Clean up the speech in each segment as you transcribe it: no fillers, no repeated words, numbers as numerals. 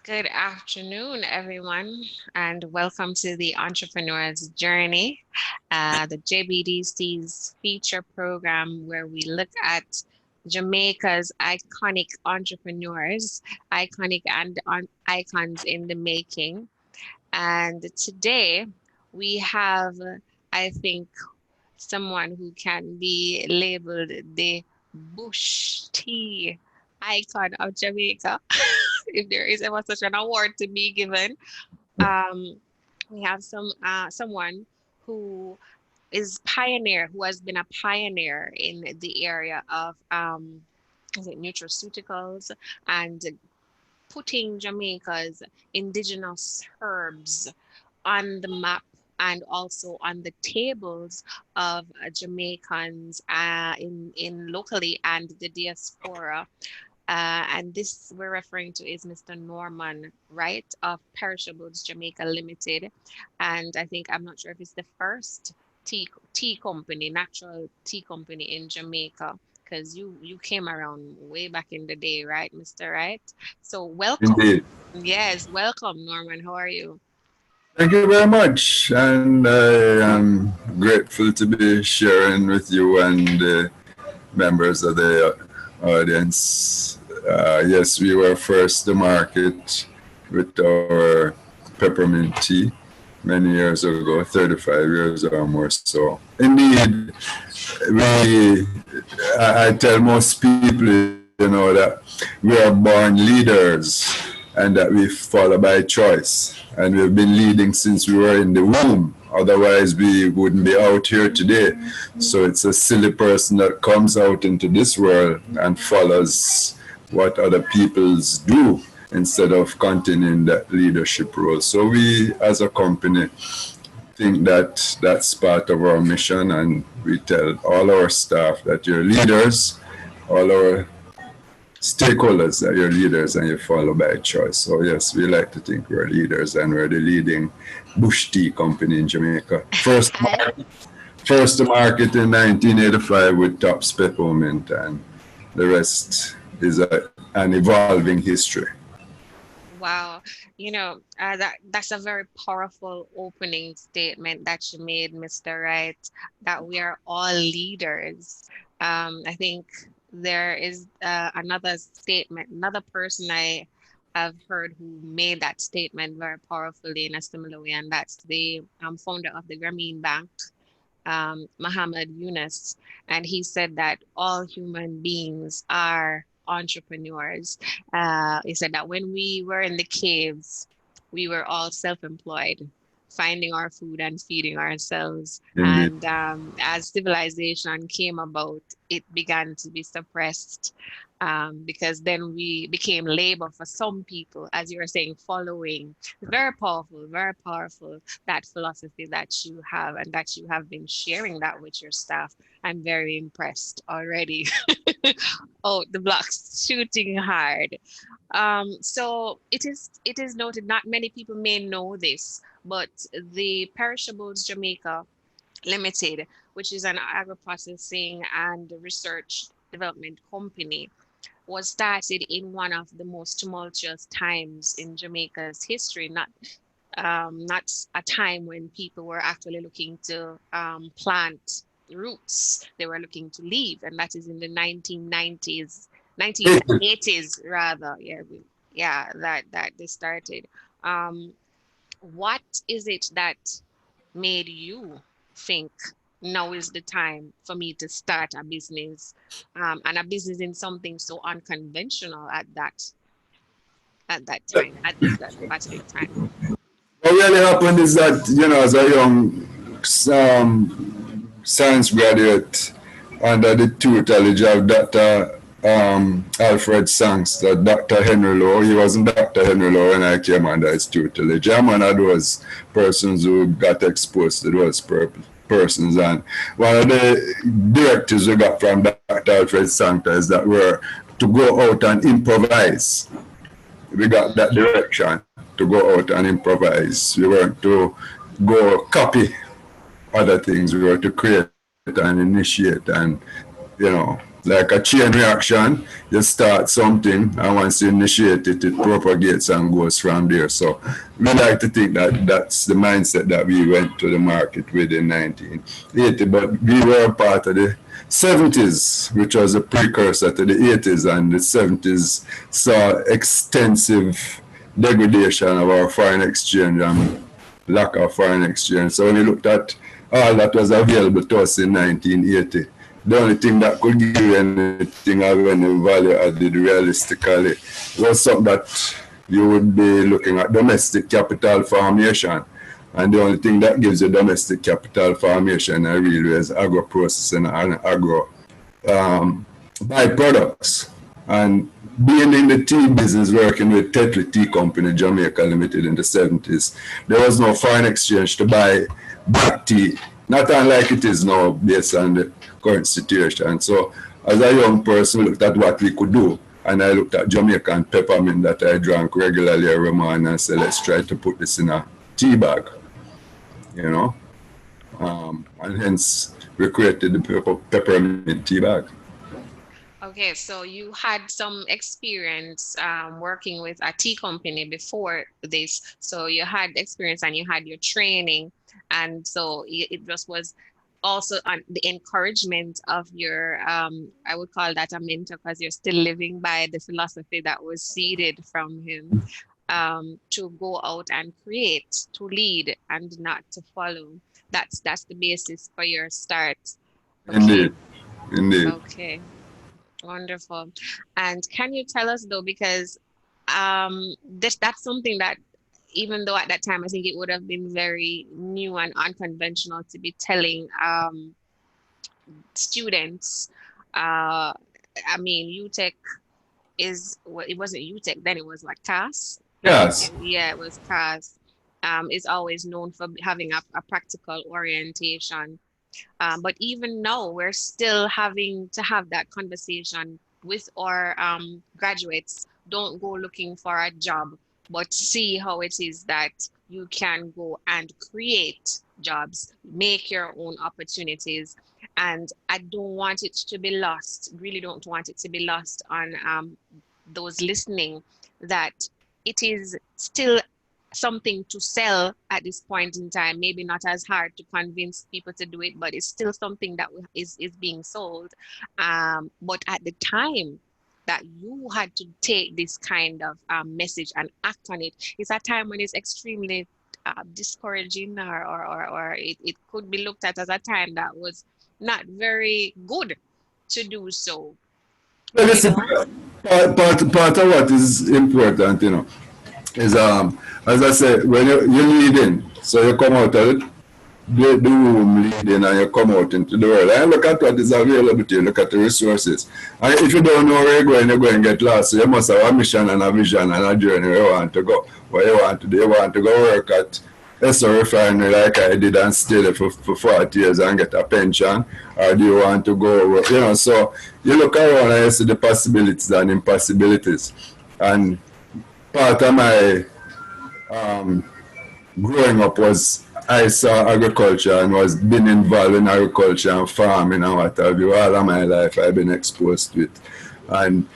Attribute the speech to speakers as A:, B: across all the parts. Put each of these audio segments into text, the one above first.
A: Good afternoon, everyone, and welcome to the Entrepreneur's Journey, the JBDC's feature program where we look at Jamaica's iconic entrepreneurs, iconic and icons in the making. And today we have, I think, someone who can be labeled the bush tea icon of Jamaica, if there is ever such an award to be given. Um, we have someone who who has been a pioneer in the area of is it nutraceuticals and putting Jamaica's indigenous herbs on the map and also on the tables of Jamaicans in locally and the diaspora. And this we're referring to is Mr. Norman Wright of Perishables Jamaica Limited. And I think I'm not sure if it's the first tea company, natural tea company in Jamaica, because you came around way back in the day, right, Mr. Wright? So welcome.
B: Indeed.
A: Yes, welcome, Norman. How are you?
B: Thank you very much. And I am grateful to be sharing with you and the members of the audience. Yes, we were first to market with our peppermint tea many years ago, 35 years or more so. Indeed, I tell most people, that we are born leaders and that we follow by choice. And we've been leading since we were in the womb. Otherwise, we wouldn't be out here today. So it's a silly person that comes out into this world and follows what other peoples do instead of continuing that leadership role. So we, as a company, think that that's part of our mission, and we tell all our staff that you're leaders, all our stakeholders that you're leaders and you follow by choice. So yes, we like to think we're leaders and we're the leading bush tea company in Jamaica.
A: I
B: First to market in 1985 with Tops Pep, and the rest is an evolving history.
A: Wow, that's a very powerful opening statement that you made, Mr. Wright, that we are all leaders. I think there is another statement, another person I have heard who made that statement very powerfully in a similar way, and that's the founder of the Grameen Bank, Muhammad Yunus, and he said that all human beings are entrepreneurs. He said that when we were in the caves, we were all self-employed, finding our food and feeding ourselves.
B: Indeed.
A: And as civilization came about, it began to be suppressed because then we became labor for some people, as you were saying, following. Very powerful, that philosophy that you have and that you have been sharing that with your staff. I'm very impressed already. Oh, the blocks shooting hard. So it is noted, not many people may know this, but the Perishables Jamaica Limited, which is an agro-processing and research development company, was started in one of the most tumultuous times in Jamaica's history, not a time when people were actually looking to plant roots. They were looking to leave, and that is in the 1990s, 1980s rather. Yeah, that they started. Um, what is it that made you think now is the time for me to start a business, and a business in something so unconventional at that time, at that specific time?
B: What really happened is that, as a young science graduate under the tutelage of Dr. Alfred Sanks, that Dr. Henry Lowe, he wasn't Dr. Henry Lowe when I came under his tutelage. I'm one of those persons who got exposed to those persons. And one of the directives we got from Dr. Alfred Sanks is that we're to go out and improvise. We got that direction to go out and improvise. We weren't to go copy other things. We were to create and initiate and, like a chain reaction. You start something, and once you initiate it, it propagates and goes from there. So we like to think that that's the mindset that we went to the market with in 1980. But we were part of the 70s, which was a precursor to the 80s, and the 70s saw extensive degradation of our foreign exchange and lack of foreign exchange. So when we looked at all that was available to us in 1980, the only thing that could give you anything of any value added realistically was something that you would be looking at domestic capital formation. And the only thing that gives you domestic capital formation really is agro-processing and agro byproducts. And being in the tea business, working with Tetley Tea Company, Jamaica Limited in the 70s, there was no foreign exchange to buy black tea, not unlike it is now based on the current situation. So as a young person, we looked at what we could do. And I looked at Jamaican peppermint that I drank regularly every morning and said, let's try to put this in a tea bag, you know. And hence we created the peppermint tea bag.
A: Okay, so you had some experience working with a tea company before this. So you had experience and you had your training. And so it just was also on the encouragement of your, I would call that a mentor because you're still living by the philosophy that was seeded from him, to go out and create, to lead and not to follow. That's the basis for your start. Okay,
B: Indeed, indeed.
A: okay. Wonderful. And can you tell us though, because that's something that even though at that time I think it would have been very new and unconventional to be telling students. I mean, UTech is well, it wasn't UTech then, it was what CAS.
B: Yes.
A: Yeah, it was CAS. Is always known for having a practical orientation. But even now, we're still having to have that conversation with our graduates. Don't go looking for a job, but see how it is that you can go and create jobs, make your own opportunities. And I don't want it to be lost, really don't want it to be lost on those listening, that it is still something to sell at this point in time. Maybe not as hard to convince people to do it, but it's still something that is being sold. But at the time that you had to take this kind of message and act on it, it's a time when it's extremely discouraging, or it could be looked at as a time that was not very good to do so,
B: Well,
A: you
B: listen,
A: know?
B: part of what is important, is as I said, when you lead in, so you come out of the room leading and you come out into the world and look at what is available to you, look at the resources. And if you don't know where you're going to get lost. So you must have a mission and a vision and a journey where you want to go, where you want to do. You want to go work at SO refinery like I did and stay there for 40 years and get a pension, or do you want to go work, so you look around and you see the possibilities and impossibilities. And part of my growing up was I saw agriculture and was been involved in agriculture and farming and what have you. All of my life I've been exposed to it and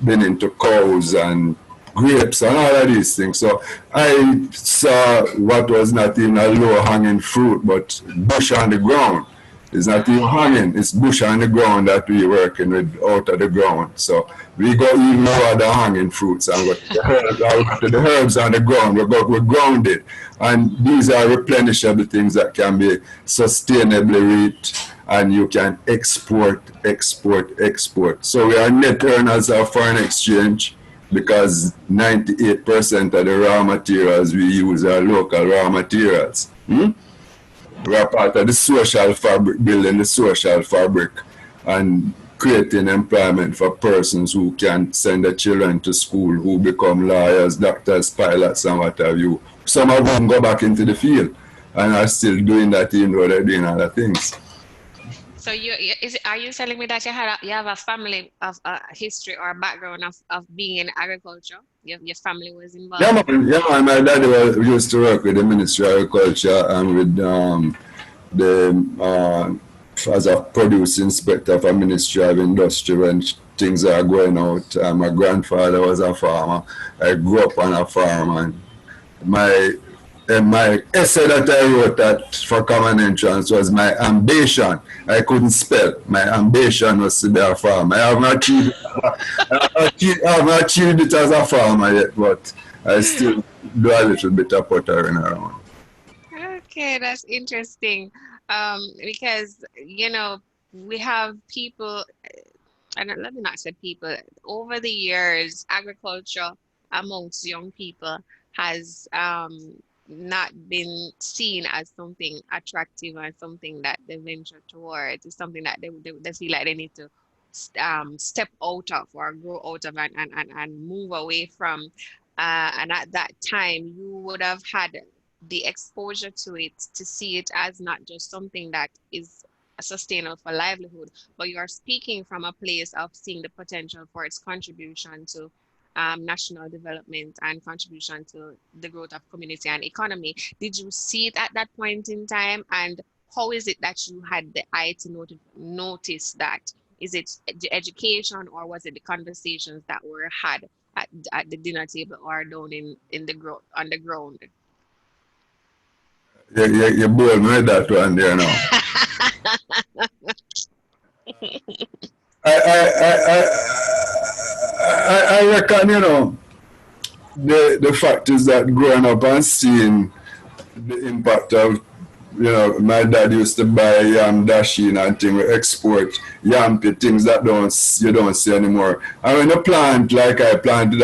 B: been into cows and grapes and all of these things. So I saw what was not even a low hanging fruit but bush on the ground. It's not even hanging, it's bush on the ground that we working with out of the ground. So we go even lower the hanging fruits and go to the herbs on the ground. We ground it. And these are replenishable things that can be sustainably reaped and you can export. So we are net earners of foreign exchange because 98% of the raw materials we use are local raw materials. We are part of the social fabric, building the social fabric and creating employment for persons who can send their children to school, who become lawyers, doctors, pilots, and what have you. Some of them go back into the field and are still doing that even though they're doing other things.
A: So are you telling me that you have a family of history or background of being in agriculture? Your family was involved?
B: Yeah, man. My daddy used to work with the Ministry of Agriculture and with the as a produce inspector for Ministry of Industry when things are going out. My grandfather was a farmer. I grew up on a farm, and my my essay that I wrote that for common entrance was my ambition. I couldn't spell. My ambition was to be a farmer. I haven't achieved it as a farmer yet, but I still do a little bit of pottering around.
A: Okay, that's interesting. Because we have people, and let me not say people, over the years, agriculture amongst young people has not been seen as something attractive and something that they venture towards. It's something that they feel like they need to step out of or grow out of and move away from. And at that time, you would have had the exposure to it to see it as not just something that is sustainable for livelihood, but you are speaking from a place of seeing the potential for its contribution to national development and contribution to the growth of community and economy. Did you see it at that point in time? And how is it that you had the eye to notice that? Is it education, or was it the conversations that were had at the dinner table or down in on the ground?
B: You bored me with that one there now. I, I, I reckon, the fact is that growing up and seeing the impact of, my dad used to buy yam dashing and things, we export yam things that you don't see anymore. And when you plant, like I planted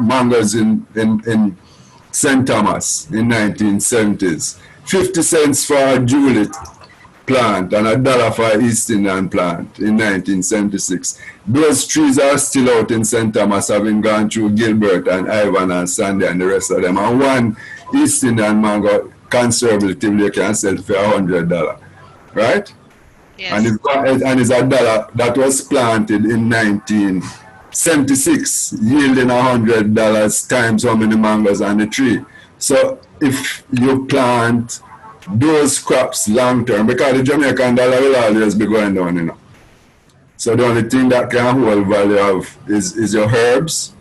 B: mangoes in St. Thomas in 1970s, 50 cents for a julep plant and $1 for an East Indian plant in 1976. Those trees are still out in St. Thomas, having gone through Gilbert and Ivan and Sandy and the rest of them. And one East Indian mango, conservatively, you can sell for $100, right?
A: Yes.
B: And it's $1 that was planted in 1976, yielding $100 times how many mangoes on the tree. So if you plant those crops long term, because the Jamaican dollar will always be going down, So the only thing that can hold value of is your herbs,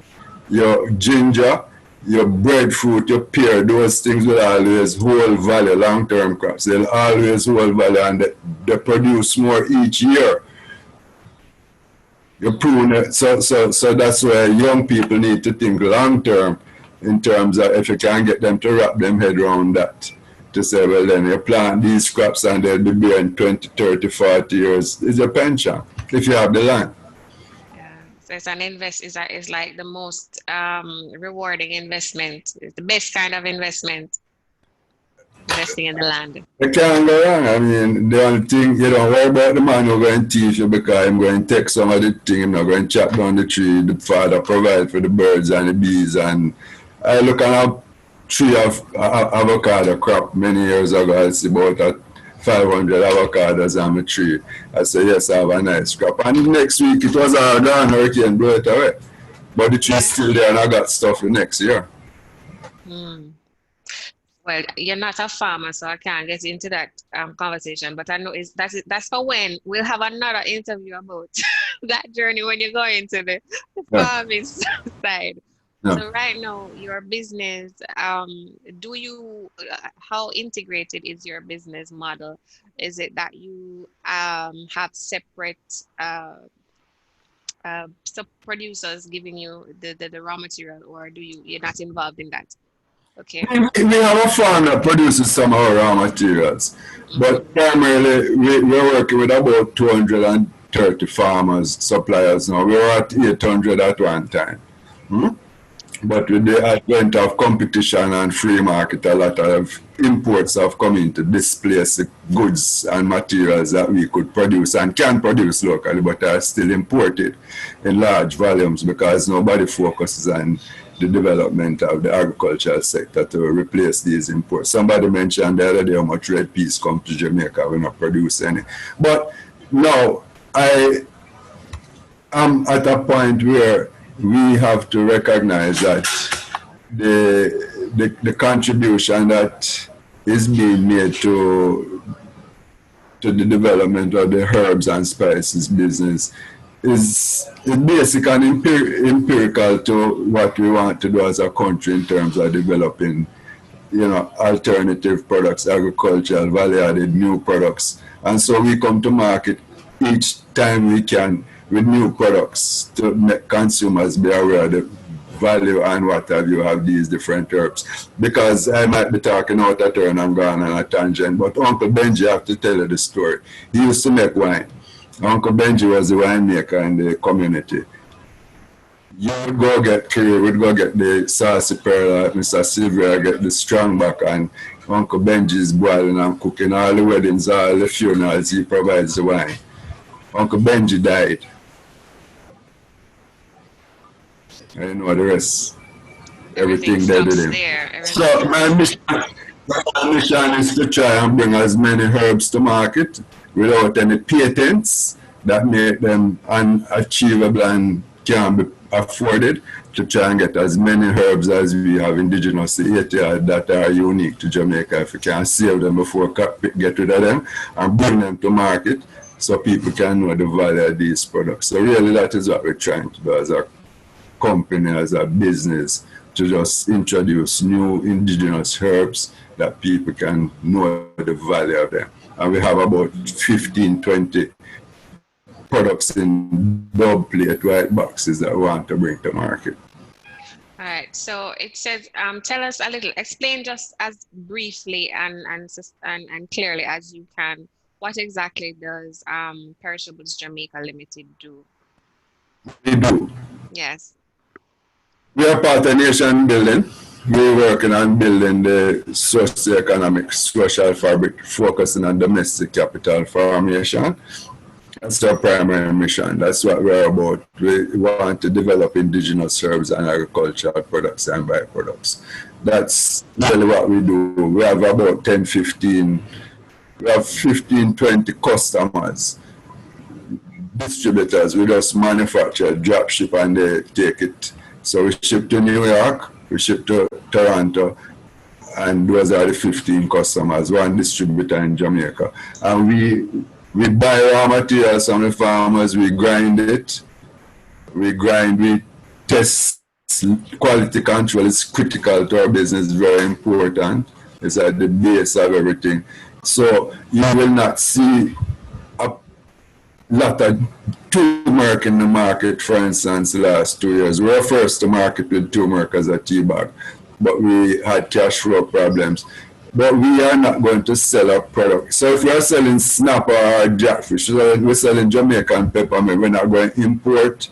B: your ginger, your breadfruit, your pear. Those things will always hold value, long term crops. They'll always hold value, and they produce more each year. You prune it. So that's where young people need to think long term in terms of if you can get them to wrap them head around that. To say, well, then you plant these crops and they'll be bearing 20, 30, 40 years. It's a pension if you have the land.
A: Yeah, so it's is like the most rewarding investment. It's the best kind of investment, investing in the land.
B: You can't go wrong. I mean, the only thing, you don't worry about the man who's going to teach you because I'm going to take some of the thing, I'm not going to chop down the tree. The father provide for the birds and the bees. And I look at a tree of avocado crop many years ago. I see about 500 avocados on my tree. I say, yes, I have a nice crop. And next week it was all gone, hurricane blew it away. But the tree's still there and I got stuff for next year.
A: Well, you're not a farmer, so I can't get into that conversation. But I know that's for when we'll have another interview about that journey when you go into the farming side.
B: Yeah.
A: So right now, your business, how integrated is your business model? Is it that you have separate producers giving you the raw material, or you're not involved in that? Okay.
B: We have a farm that produces some of our raw materials, but primarily we're working with about 230 farmers, suppliers now. We were at 800 at one time. But with the advent of competition and free market, a lot of imports have come in to displace the goods and materials that we could produce and can produce locally, but are still imported in large volumes because nobody focuses on the development of the agricultural sector to replace these imports. Somebody mentioned the other day how much red peas come to Jamaica, we not produce any. But now I am at a point where we have to recognize that the contribution that is being made to to the development of the herbs and spices business is basic and empirical to what we want to do as a country in terms of developing, alternative products, agricultural, value-added, new products. And so we come to market each time we can with new products to make consumers be aware of the value and what have you have these different herbs. Because I might be talking out of turn and gone on a tangent, but Uncle Benji, I have to tell you the story. He used to make wine. Uncle Benji was the winemaker in the community. You would go get Kerry, would go get the saucy pearl, Mr. Sylvia get the strongback, and Uncle Benji's boiling and cooking all the weddings, all the funerals, he provides the wine. Uncle Benji died. I know the rest. Everything they did him. So my mission is to try and bring as many herbs to market without any patents that make them unachievable and can be afforded, to try and get as many herbs as we have indigenous here that are unique to Jamaica. If we can save them before get rid of them and bring them to market so people can know the value of these products. So really that is what we're trying to do as a company, as a business, to just introduce new indigenous herbs that people can know the value of them. And we have about 15, 20 products in dub plate white boxes that we want to bring to market.
A: All right. So it says, tell us a little, explain just as briefly and clearly as you can, what exactly does Perishables Jamaica Limited do?
B: We do.
A: Yes.
B: We are part of nation building. We're working on building the socio-economic social fabric, focusing on domestic capital formation. That's our primary mission. That's what we're about. We want to develop indigenous herbs and agricultural products and byproducts. That's really what we do. We have about 10, 15, we have 15, 20 customers, distributors. We just manufacture, drop ship, and they take it. So we ship to New York, we ship to Toronto, and those are the 15 customers, one distributor in Jamaica. And we buy raw materials from the farmers, we grind it, we test. Quality control is critical to our business, very important. It's at the base of everything. So you will not see a lot of turmeric in the market, for instance, the last 2 years. We were first to market with turmeric as a tea bag, but we had cash flow problems. But we are not going to sell our product. So if we are selling snapper or jackfish, we're selling Jamaican peppermint, we're not going to import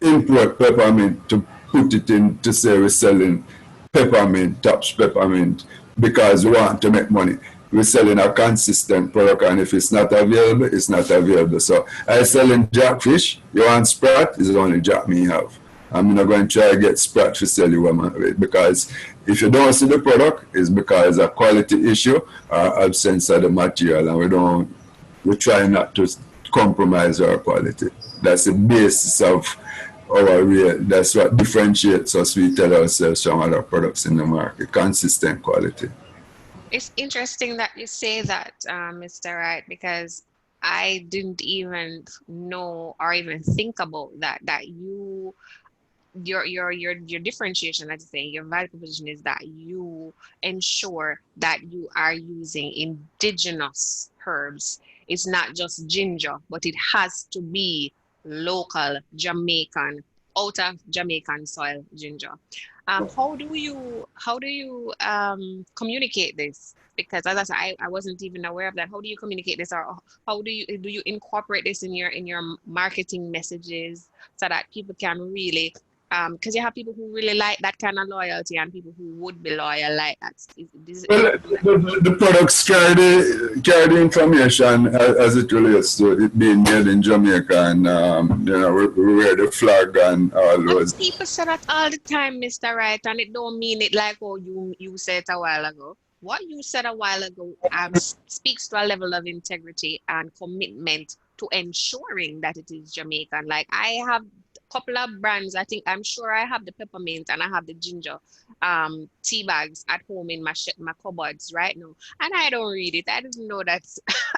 B: peppermint to put it in to say we're selling peppermint, Tops Peppermint, because we want to make money. We're selling a consistent product, and if it's not available, it's not available. So I selling jackfish. You want sprat? It's only jack me have. I'm not going to try to get sprat to sell you because if you don't see the product, it's because a quality issue or absence of the material, and we try not to compromise our quality. That's the basis of our real. That's what differentiates us. We tell ourselves from other products in the market: consistent quality.
A: It's interesting that you say that, Mr. Wright, because I didn't even know or even think about that your differentiation, let's say, your value proposition is that you ensure that you are using indigenous herbs. It's not just ginger, but it has to be local Jamaican, out of Jamaican soil ginger. How do you communicate this? Because as I said, I wasn't even aware of that. How do you communicate this, or how do you incorporate this in your marketing messages so that people can really, because you have people who really like that kind of loyalty and people who would be loyal like that.
B: The products carry the information as it relates to it being made in Jamaica, and we wear the flag and all those.
A: But people say that all the time, Mr. Wright, and it don't mean it like you said it a while ago. What you said a while ago speaks to a level of integrity and commitment to ensuring that it is Jamaican. Like I have couple of brands. I'm sure I have the peppermint and I have the ginger tea bags at home in my cupboards right now. And I don't read it. I didn't know that.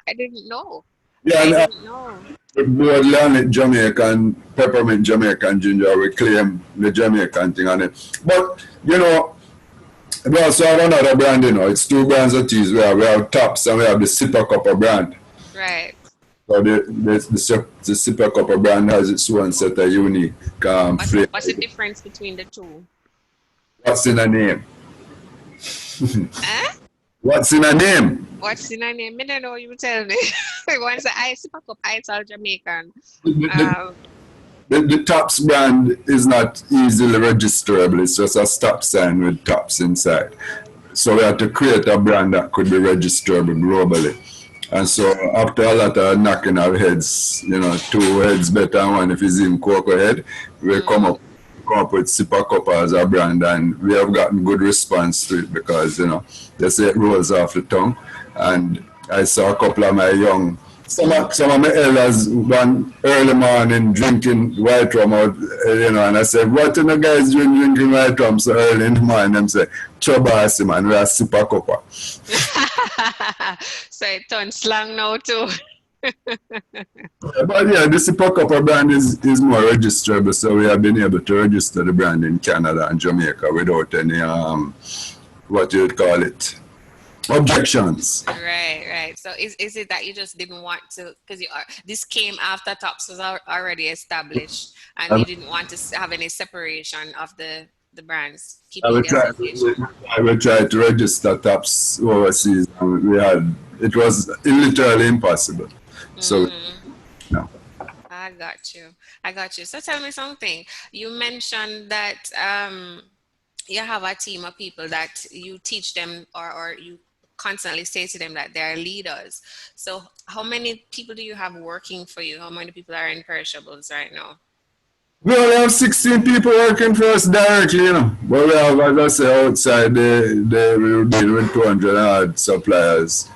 A: I didn't know.
B: Yeah,
A: I
B: and
A: didn't know.
B: Borderland Jamaican, peppermint Jamaican ginger, we claim the Jamaican thing on it. But, we also have another brand, it's two brands of teas. We have Tops and we have the Sipper Copper brand.
A: Right.
B: So the Sipper Copper brand has its own set of unique flavor.
A: What's the difference between the two?
B: What's in a name?
A: Eh?
B: What's in a name?
A: What's the name? I don't know. You tell me. Once the ice pack up ice all Jamaican.
B: The, the,
A: Um,
B: the Tops brand is not easily registerable. It's just a stop sign with Tops inside. So we had to create a brand that could be registerable globally. And so after a lot of knocking our heads, two heads better than one if it's in cocoa head, we come up with Sipper Copper as a brand, and we have gotten good response to it because they say it rolls off the tongue. And I saw a couple of my some of my elders one early morning drinking white rum out, and I said, what in the guys drinking white rum so early in the morning? Them say, Chobasi man, we are Sipper Copper.
A: so it turned slang now too.
B: But yeah, the Sipper Copper brand is more registerable, so we have been able to register the brand in Canada and Jamaica without any what you would call it, objections.
A: Right. So is it that you just didn't want to, because this came after Tops was already established, and you didn't want to have any separation of the brands, keeping the association?
B: I will try to register Tops overseas. It was literally impossible. So, no.
A: I got you. So tell me something. You mentioned that you have a team of people that you teach them, or you constantly say to them that they're leaders. So how many people do you have working for you? How many people are in Perishables right now?
B: We only have 16 people working for us directly, But we have, as I say, outside, we deal with 200 odd suppliers.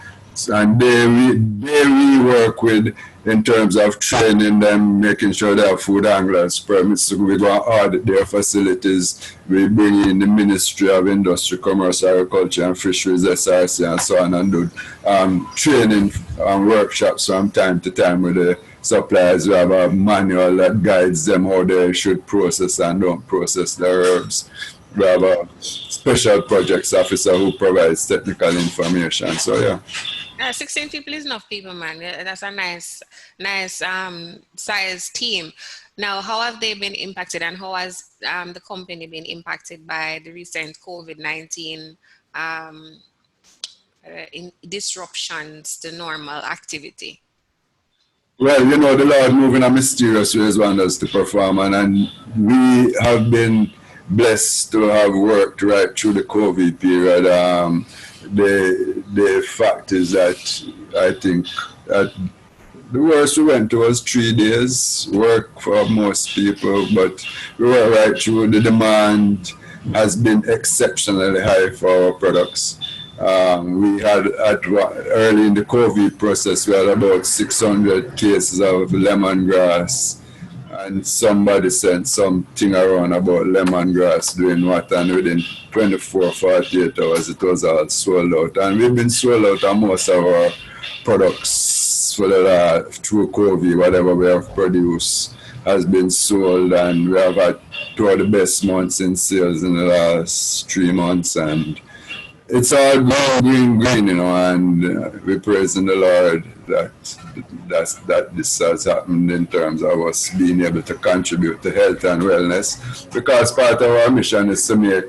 B: And we work with in terms of training them, making sure they have food anglers permits to we go and audit their facilities. We bring in the Ministry of Industry, Commerce, Agriculture and Fisheries, SRC, and so on, and do training and workshops from time to time with the suppliers. We have a manual that guides them how they should process and don't process their herbs. We have a special projects officer who provides technical information. So yeah.
A: 16 people is enough people, man. That's a nice size team. Now, how have they been impacted, and how has the company been impacted by the recent COVID-19 in disruptions to normal activity?
B: Well, the Lord moving a mysterious ways wonders to perform, and we have been blessed to have worked right through the COVID period. The fact is that I think that the worst we went to was 3 days work for most people, but we were right through. The demand has been exceptionally high for our products. We had early in the COVID process, we had about 600 cases of lemongrass, and somebody sent something around about lemongrass doing what, and within 24, 48 hours it was all sold out. And we've been sold out on most of our products through COVID. Whatever we have produced has been sold, and we have had 2 of the best months in sales in the last 3 months, and it's all green, and we're praising the Lord that this has happened in terms of us being able to contribute to health and wellness, because part of our mission is to make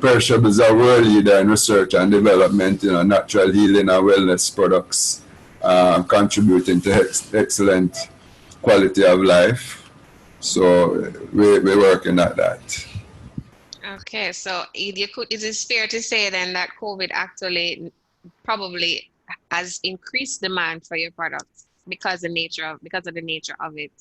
B: Perishables a world leader in research and development, natural healing and wellness products, contributing to excellent quality of life. So we're working at that.
A: Okay, so is it fair to say then that COVID actually probably has increased demand for your products because of the nature of it?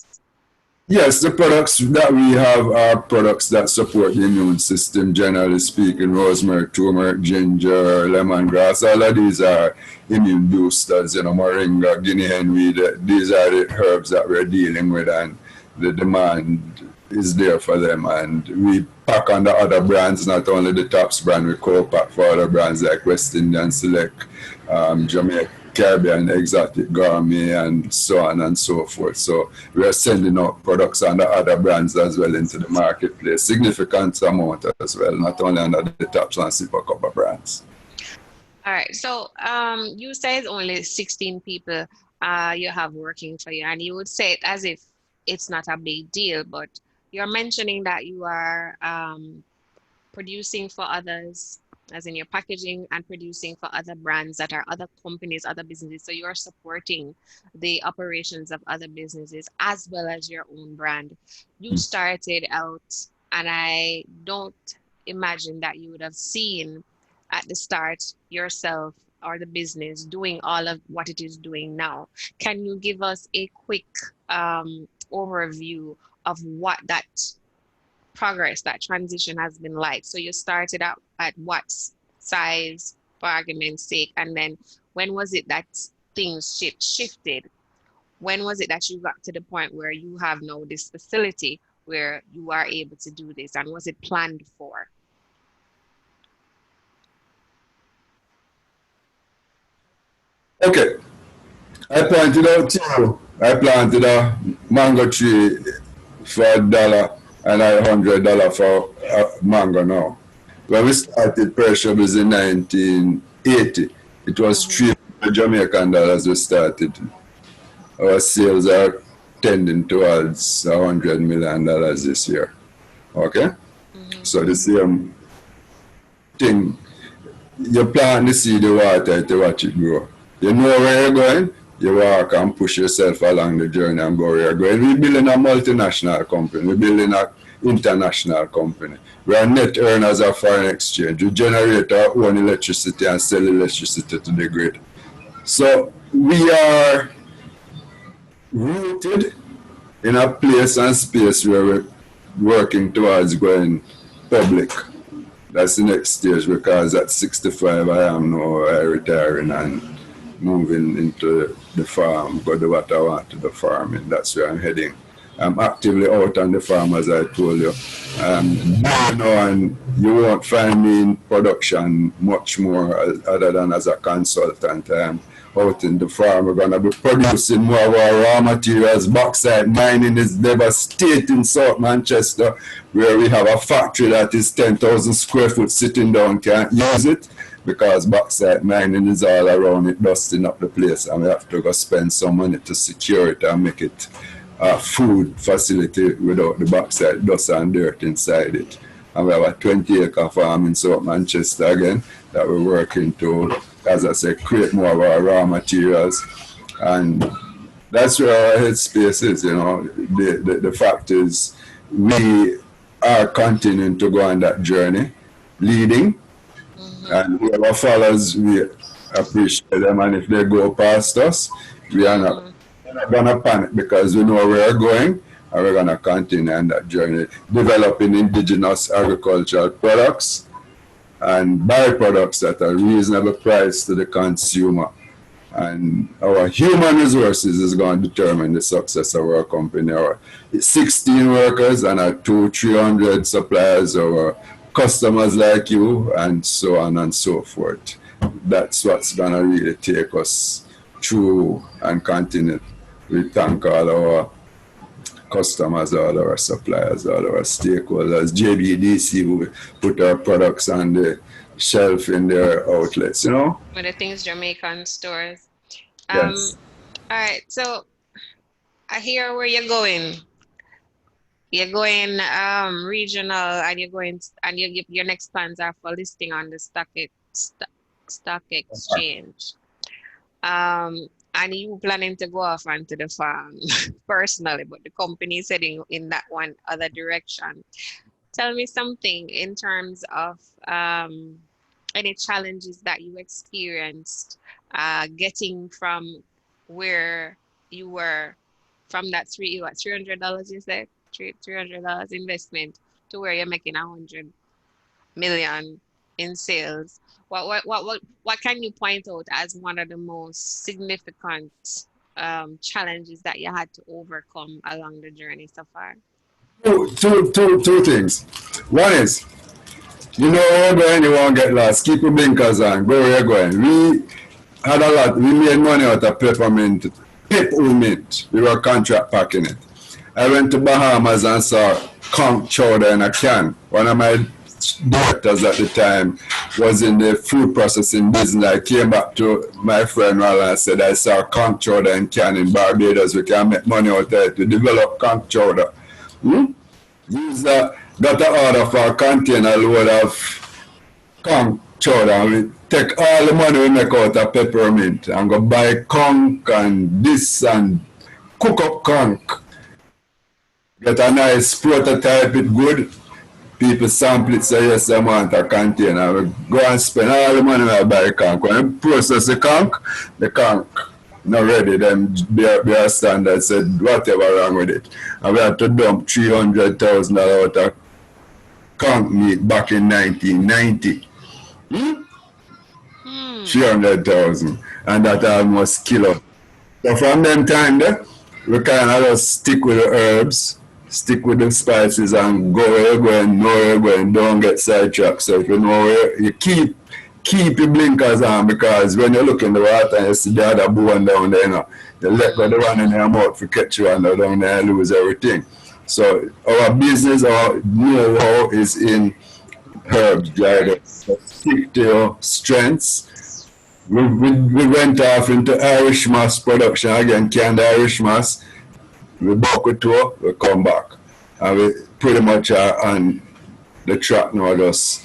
B: Yes, the products that we have are products that support the immune system, generally speaking. Rosemary, turmeric, ginger, lemongrass, all of these are immune boosters, moringa, guinea hen weed. These are the herbs that we're dealing with, and the demand is there for them, and we pack on the other brands, not only the Tops brand, we co-pack for other brands like West Indian Select, Jamaica Caribbean Exotic Gourmet, and so on and so forth. So we are sending out products under other brands as well into the marketplace, significant amount as well, not only under the Tops and Super Cup brands.
A: All right. So you say it's only 16 people you have working for you, and you would say it as if it's not a big deal, but you're mentioning that you are producing for others, as in you're packaging and producing for other brands that are other companies, other businesses. So you're supporting the operations of other businesses as well as your own brand. You started out, and I don't imagine that you would have seen at the start yourself or the business doing all of what it is doing now. Can you give us a quick overview of what that progress, that transition has been like? So you started out at what size, for argument's sake, and then when was it that things shifted? When was it that you got to the point where you have now this facility where you are able to do this, and was it planned for?
B: Okay, I planted out too. I planted a mango tree for $1 and $100 for a mango now. When we started Perishables in 1980, it was
A: Mm-hmm,
B: $300 we started. Our sales are tending towards $100 million this year. Okay?
A: mm-hmm,
B: So the same thing, you plant the seed, you water it, you watch it grow. You know where you're going, you walk and push yourself along the journey and go where you're going. We're building a multinational company, we're building an international company. We are net earners of foreign exchange. We generate our own electricity and sell electricity to the grid. So we are rooted in a place and space where we're working towards going public. That's the next stage, because at 65 I am now retiring and moving into the farm, go do what I want to the farming. That's where I'm heading. I'm actively out on the farm, as I told you. And you won't find me in production much more other than as a consultant. Out in the farm, we're going to be producing more of our raw materials. Bauxite mining is devastating South Manchester, where we have a factory that is 10,000 square foot sitting down, can't use it because bauxite mining is all around it, dusting up the place, and we have to go spend some money to secure it and make it a food facility without the bauxite dust and dirt inside it. And we have a 20-acre farm in South Manchester again that we're working to, as I said, create more of our raw materials. And that's where our headspace is, you know. The fact is, we are continuing to go on that journey, leading,
A: mm-hmm,
B: and whoever follows, we appreciate them. And if they go past us, we are not
A: mm-hmm,
B: gonna panic, because we know where we're going, and we're gonna continue on that journey, developing indigenous agricultural products and byproducts at a reasonable price to the consumer. And our human resources is going to determine the success of our company. Our 16 workers and our 200-300 suppliers, our customers like you, and so on and so forth. That's what's going to really take us through and continue. We thank all our customers, all our suppliers, all our stakeholders, JBDC, who put our products on the shelf in their outlets, you know?
A: with the things Jamaican stores. Um,
B: Yes.
A: all right, so I hear where you're going. You're going regional, and you're going and your next plans are for listing on the stock exchange. And you planning to go off onto the farm personally, but the company is heading in that one other direction. Tell me something in terms of any challenges that you experienced getting from where you were, from that $300 you said, $300 investment, to where you're making 100 million in sales. What can you point out as one of the most significant challenges that you had to overcome along the journey so far?
B: Two things. One is, you know, where you're going, you won't get lost. Keep your blinkers on. Go where you're going. We had a lot. We made money out of peppermint. We were contract packing it. I went to Bahamas and saw conch chowder in a can. One of my directors at the time was in the food processing business. I came back to my friend Roland and said, I saw conch chowder in can in Barbados. We can make money out there to develop conch chowder. Use got an order for a container load of conch chowder, and we take all the money we make out of peppermint and go buy conch and this and cook up conch. Get a nice prototype, it good. People sample it, say yes, I want a container. We go and spend all the money I buy conch. When we process the conch not ready, then their standard said whatever wrong with it. And we had to dump $300,000 out of conch meat back in 1990. 300,000, and that almost killed us. So from them time there, we kind of just stick with the herbs, stick with the spices, and go where you're going, know where you're going, don't get sidetracked. So if you know where you keep your blinkers on, because when you look in the water and you see the other bone down there, you know, you let go the one in your mouth to catch you and down there and lose everything. So our business, our know-how is in herbs, guys. So stick to your strengths. We went off into Irish Moss production again, canned Irish Moss. We buck it to, we come back. And we pretty much are on the track now, just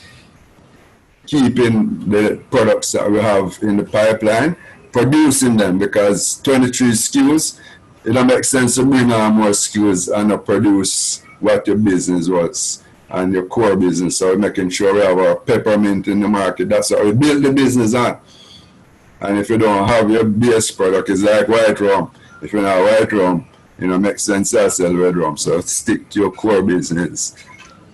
B: keeping the products that we have in the pipeline, producing them, because 23 SKUs, it don't make sense to bring on more SKUs and not produce what your business was and your core business. So we're making sure we have our peppermint in the market. That's how we build the business on. And if you don't have your base product, it's like white rum. If you don't have white rum, you know, makes sense to sell red rum. So stick to your core business.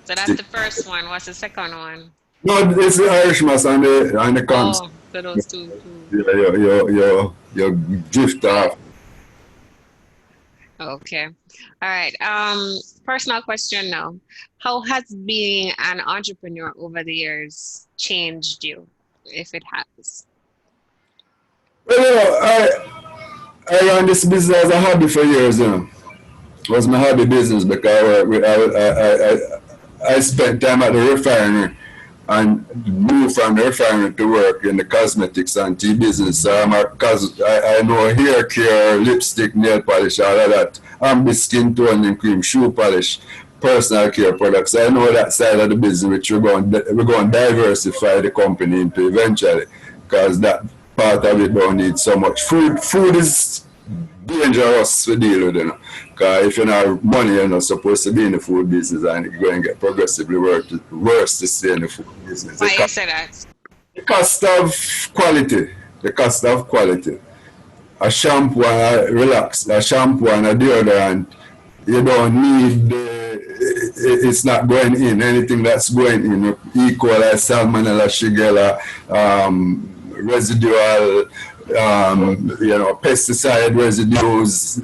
A: So that's the first one. What's the second one?
B: No, it's the Irish Moss and the cons.
A: Oh, so those two.
B: Yeah, you drift off.
A: Okay. All right. Personal question now. How has being an entrepreneur over the years changed you, if it has?
B: Well, you know, I ran this business as a hobby for years. You know, it was my hobby business because I spent time at the refinery and moved from the refinery to work in the cosmetics and tea business. So I know hair care, lipstick, nail polish, all of that. Skin toning cream, shoe polish, personal care products. I know that side of the business which we're going to diversify the company into eventually, because that part of it don't need so much food. Food is dangerous to deal with, you know. Because if you don't have money, you're not supposed to be in the food business, and it's going to get progressively worse to stay in the food business.
A: Why you say that?
B: The cost of quality. The cost of quality. A shampoo and a relax, a shampoo and a deodorant, you don't need it's not going in. Anything that's going in, E. coli, salmonella, shigella, residual, pesticide residues,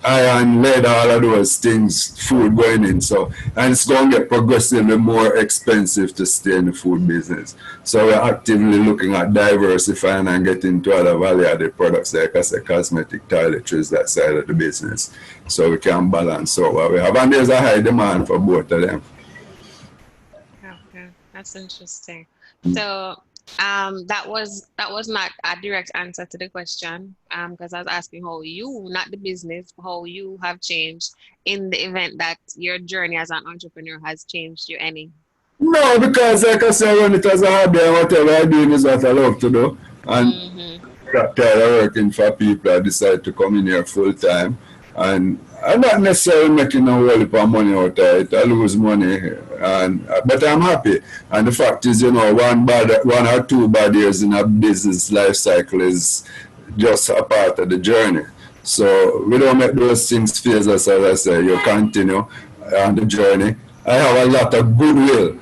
B: iron, lead, all of those things, food going in. So, and it's going to get progressively more expensive to stay in the food business. So we're actively looking at diversifying and getting into other value-added products like I say, cosmetic, toiletries, that side of the business. So we can balance out what we have. And there's a high demand for both of them.
A: Okay, that's interesting. So that was not a direct answer to the question, because I was asking how you, not the business, how you have changed in the event that your journey as an entrepreneur has changed you any.
B: No, because like I said, when it was a hobby and whatever I do is what I love to do. And I got tired of working for people, I decided to come in here full time. And I'm not necessarily making a whole heap of money out of it. I lose money, but I'm happy. And the fact is, you know, one or two bad years in a business life cycle is just a part of the journey. So we don't make those things phase us, as I say. You continue on the journey. I have a lot of goodwill.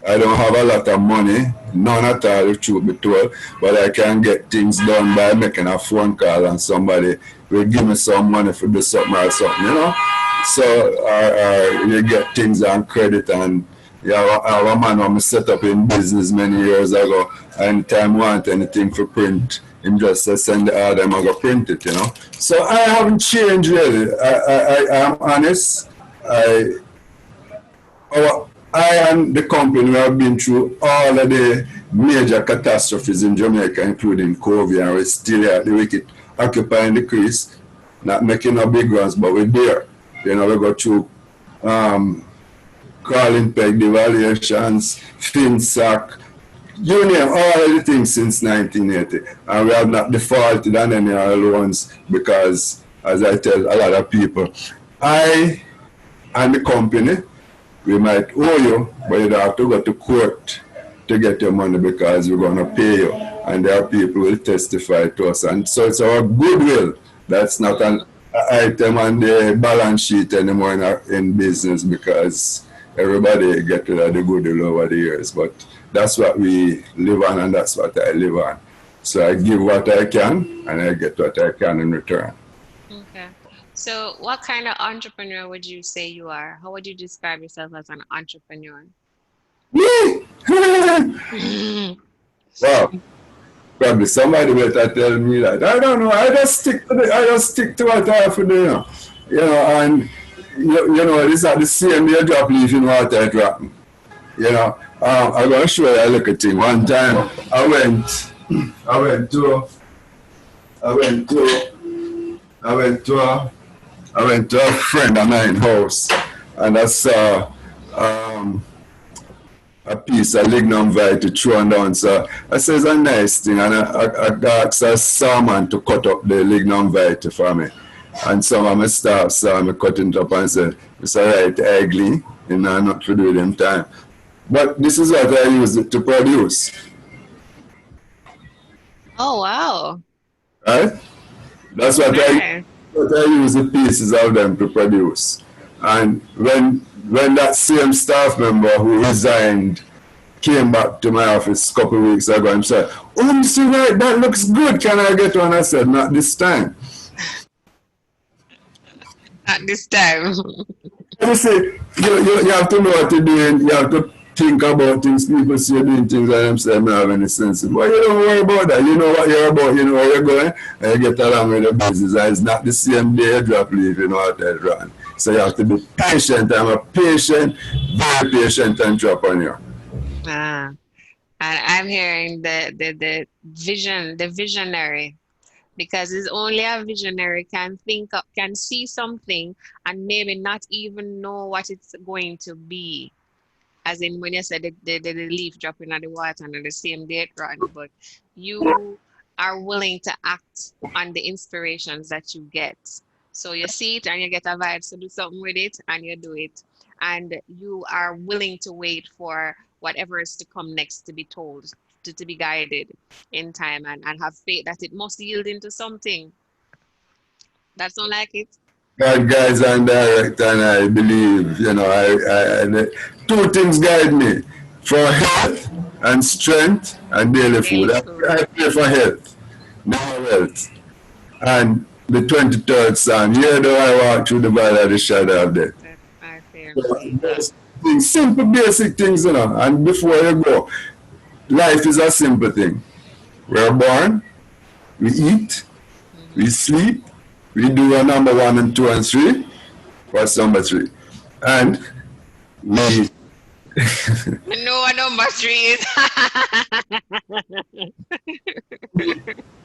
B: I don't have a lot of money, none at all, if truth be told, but I can get things done by making a phone call and somebody will give me some money for do something or something, you know. So you get things on credit, and have a man who set up in business many years ago. Anytime want anything for print, him just send the order, I'm gonna print it, you know. So I haven't changed really. I am honest. I I and the company have been through all of the major catastrophes in Jamaica, including COVID, and we're still at the wicket, occupying the crease, not making no big runs, but we're there. You know, we go through crawling peg devaluations, FinSac, you name all of the things since 1980. And we have not defaulted on any of our loans because, as I tell a lot of people, I and the company, we might owe you, but you don't have to go to court to get your money because we're going to pay you. And there are people who will testify to us. And so it's our goodwill. That's not an item on the balance sheet anymore in business because everybody get rid of the goodwill over the years. But that's what we live on, and that's what I live on. So I give what I can, and I get what I can in return.
A: Okay. So what kind of entrepreneur would you say you are? How would you describe yourself as an entrepreneur?
B: Wow. Probably somebody better tell me that. I don't know. I just stick to what I have to do. You know, and you know, this are the same day drop leaf in water drop. You know, I'm gonna show you a little thing. One time I went to a friend of mine house, and I saw a piece of lignum vitae thrown down. So I said it's a nice thing, and I asked a salmon to cut up the lignum vitae for me. And some of my staff saw me cutting it up and said, it's all right, ugly, you know, not to do it in time. But this is what I use it to produce.
A: Oh, wow.
B: Right? That's what
A: Nice.
B: I use the pieces of them to produce. And when that same staff member who resigned came back to my office a couple of weeks ago and said, "Oh, Mr. Wright, that looks good. Can I get one?" I said, "Not this time."
A: At this time.
B: You see, you have to know what you're doing. You have to think about things. People see you doing things and them say, "I don't have any sense." But you don't worry about that. You know what you're about. You know where you're going. And you get along with the business. And it's not the same day you drop leaf, you know what I run. So you have to be patient. I'm a patient, very patient entrepreneur.
A: Ah, and I'm hearing the vision, the visionary, because it's only a visionary can think up, can see something and maybe not even know what it's going to be. As in when you said the leaf dropping on the water and on the same day it run, but you are willing to act on the inspirations that you get. So you see it and you get a vibe to do something with it and you do it. And you are willing to wait for whatever is to come next to be told, to be guided in time and have faith that it must yield into something. That sound like it?
B: God guides and direct, and I believe, you know, two things guide me for health and strength and daily food.
A: Daily food.
B: I pray for health, never wealth. And the 23rd Psalm, here do I walk through the valley of the shadow of death.
A: I feel
B: So,
A: Jesus.
B: things, simple, basic things, you know. And before you go, life is a simple thing. We're born, we eat, we sleep, we do a number one and two and three. What's number three? And we
A: No, what number three is.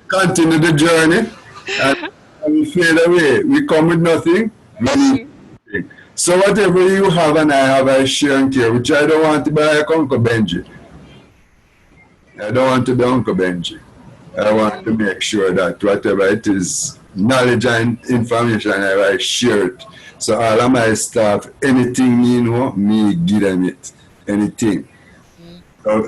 B: continue the journey and we fade away. We come with nothing, we need nothing. So whatever you have and I have, I share and care, which I don't want to be like Uncle Benji. I don't want to be Uncle Benji. I want to make sure that whatever it is, knowledge and information, I share it. So all of my staff, anything you know, me give them it. Anything.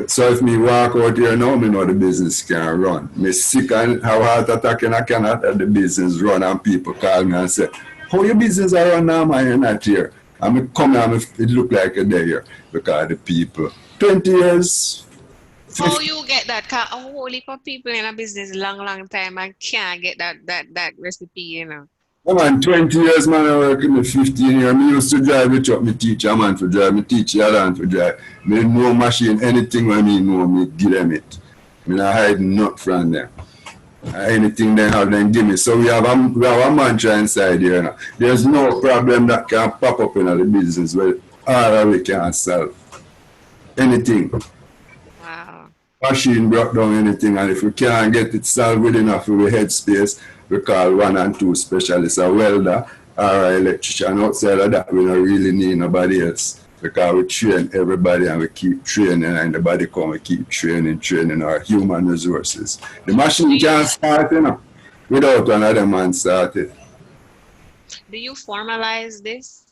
B: So if me walk out here now, me know the business can run. Me sick and have heart attack and I cannot have the business run, and people call me and say, "How your business are run now, man? You're not here." And me come here and it look like a day here because the people. 20 years.
A: How you get that? Cause a whole heap of people in a business long time and can't get that recipe, you know.
B: Come on, 20 years, man, I work in the 15 years. Me used to drive the truck, me teach a man for drive, me teach the other man for drive. Me know machine, anything when me know, me give them it. Me not hide not from them. Anything they have, then give me. So we have a mantra inside here now. There's no problem that can pop up in the business where all we can solve. Anything.
A: Wow.
B: Machine brought down anything, and if we can't get it solved within a few headspace, we call 1 and 2 specialists, a welder or an electrician. Outside of that, we don't really need nobody else because we train everybody and we keep training, and the body come, we keep training our human resources. The
A: Do
B: machine
A: you
B: can't start, without another man started.
A: do you formalize this,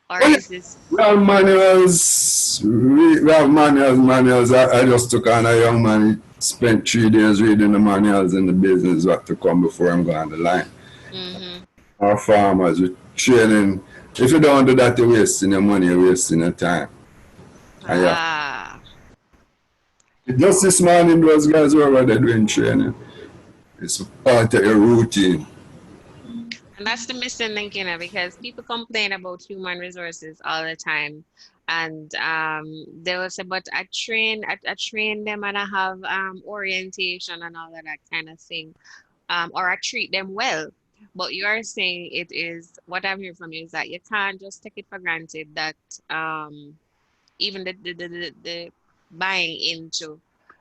A: or
B: Well,
A: is this?
B: we have manuals. We have manuals. I just took on a young man. He spent 3 days reading the manuals in the business what to come before I'm going on the line.
A: Mm-hmm.
B: Our farmers, we training. If you don't do that, you're wasting your money, you're wasting your time. And yeah.
A: Ah.
B: Just this morning, those guys were over there doing training. It's part of your routine.
A: And that's the missing link, because people complain about human resources all the time. And they will say, but I train them and I have orientation and all of that kind of thing. Or I treat them well. But you're saying it is, what I'm hearing from you is that you can't just take it for granted that even the buying into,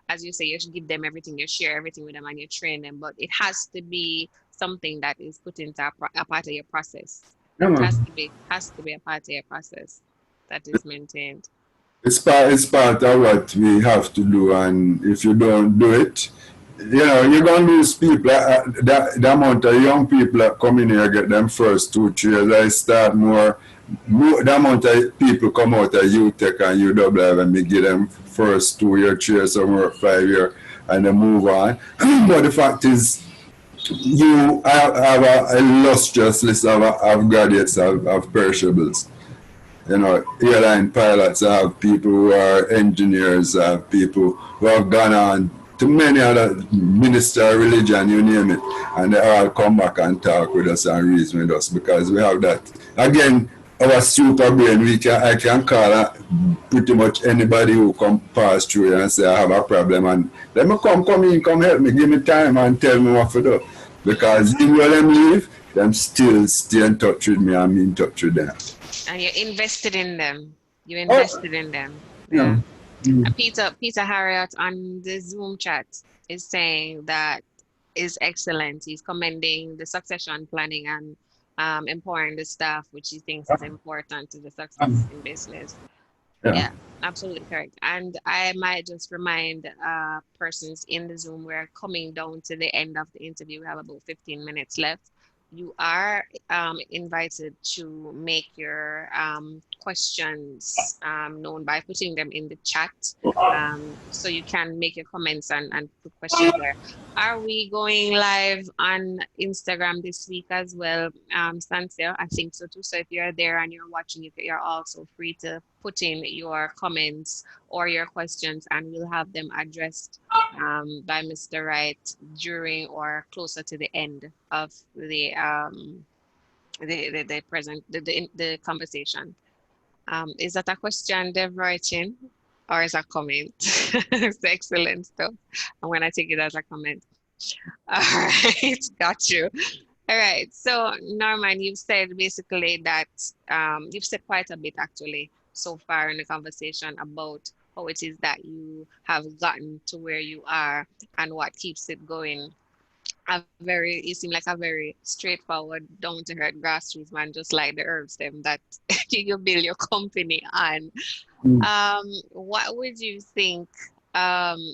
A: as you say, you should give them everything, you share everything with them and you train them, but it has to be something that is put into a part of your process.
B: Yeah,
A: It
B: man.
A: has to be a part of your process that is maintained.
B: It's part of what we have to do, and if you don't do it, you're gonna lose people. The amount of young people that come in here get them first 2 3 years. I start more the amount of people come out of UTech and UW and we give them first 2 year, 3 years, or more 5 year, and then move on. But the fact is, you have a illustrious list of graduates of perishables. Airline pilots, have people who are engineers, have people who have gone on to many other minister of religion, you name it, and they all come back and talk with us and reason with us because we have that. Again, our super brain, I can call pretty much anybody who come pass through here and say I have a problem, and let me come help me, give me time and tell me what to do. Because even when them leave, them still stay in touch with me and me in touch with them.
A: And you invested in them. You
B: Oh,
A: invested in them.
B: yeah.
A: Yeah.
B: Mm.
A: And Peter Harriot on the Zoom chat is saying that is excellent. He's commending the succession planning and empowering the staff, which he thinks is important to the success in business.
B: Yeah.
A: Yeah, absolutely correct. And I might just remind persons in the Zoom, we're coming down to the end of the interview. We have about 15 minutes left. You are invited to make your questions known by putting them in the chat. So you can make your comments and put questions there. Are we going live on Instagram this week as well, Stancia? I think so too. So if you're there and you're watching, you're also free to put in your comments or your questions, and we'll have them addressed by Mr. Wright during or closer to the end of the present the conversation. Is that a question they've writing or is that comment? It's excellent stuff. I'm gonna take it as a comment. All right, got you. All right, so Norman, you've said basically that you've said quite a bit actually so far in the conversation about how it is that you have gotten to where you are and what keeps it going. You seem like a very straightforward, down to earth grassroots man, just like the herbs them that you build your company on.
B: Mm.
A: What would you think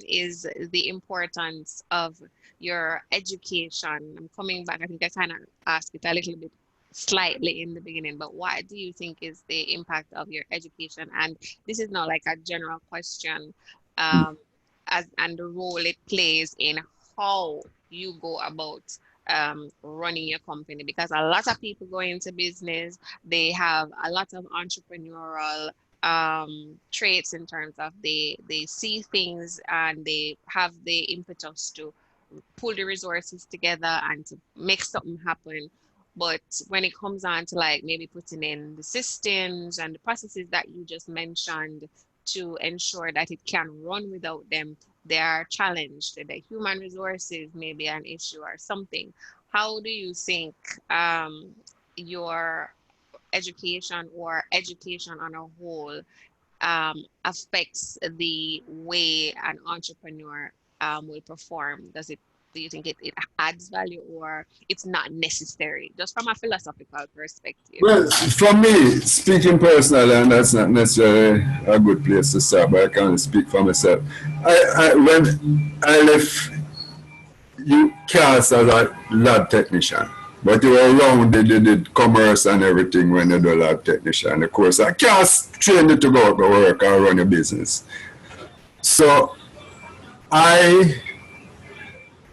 A: is the importance of your education? I'm coming back. I think I kind of asked it a little bit slightly in the beginning, but what do you think is the impact of your education? And this is not like a general question, um, as and the role it plays in how you go about running your company, because a lot of people go into business, they have a lot of entrepreneurial traits in terms of they see things and they have the impetus to pull the resources together and to make something happen. But when it comes on to like maybe putting in the systems and the processes that you just mentioned to ensure that it can run without them, they are challenged. The human resources may be an issue or something. How do you think your education or education on a whole affects the way an entrepreneur will perform? Do you think it adds value or it's not necessary, just from a philosophical perspective?
B: Well, for me, speaking personally, and that's not necessarily a good place to start, but I can only speak for myself. When I left you cast as a lab technician, but you were around the commerce and everything when you do lab technician. Of course, I can't train you to go to work or run a business. So I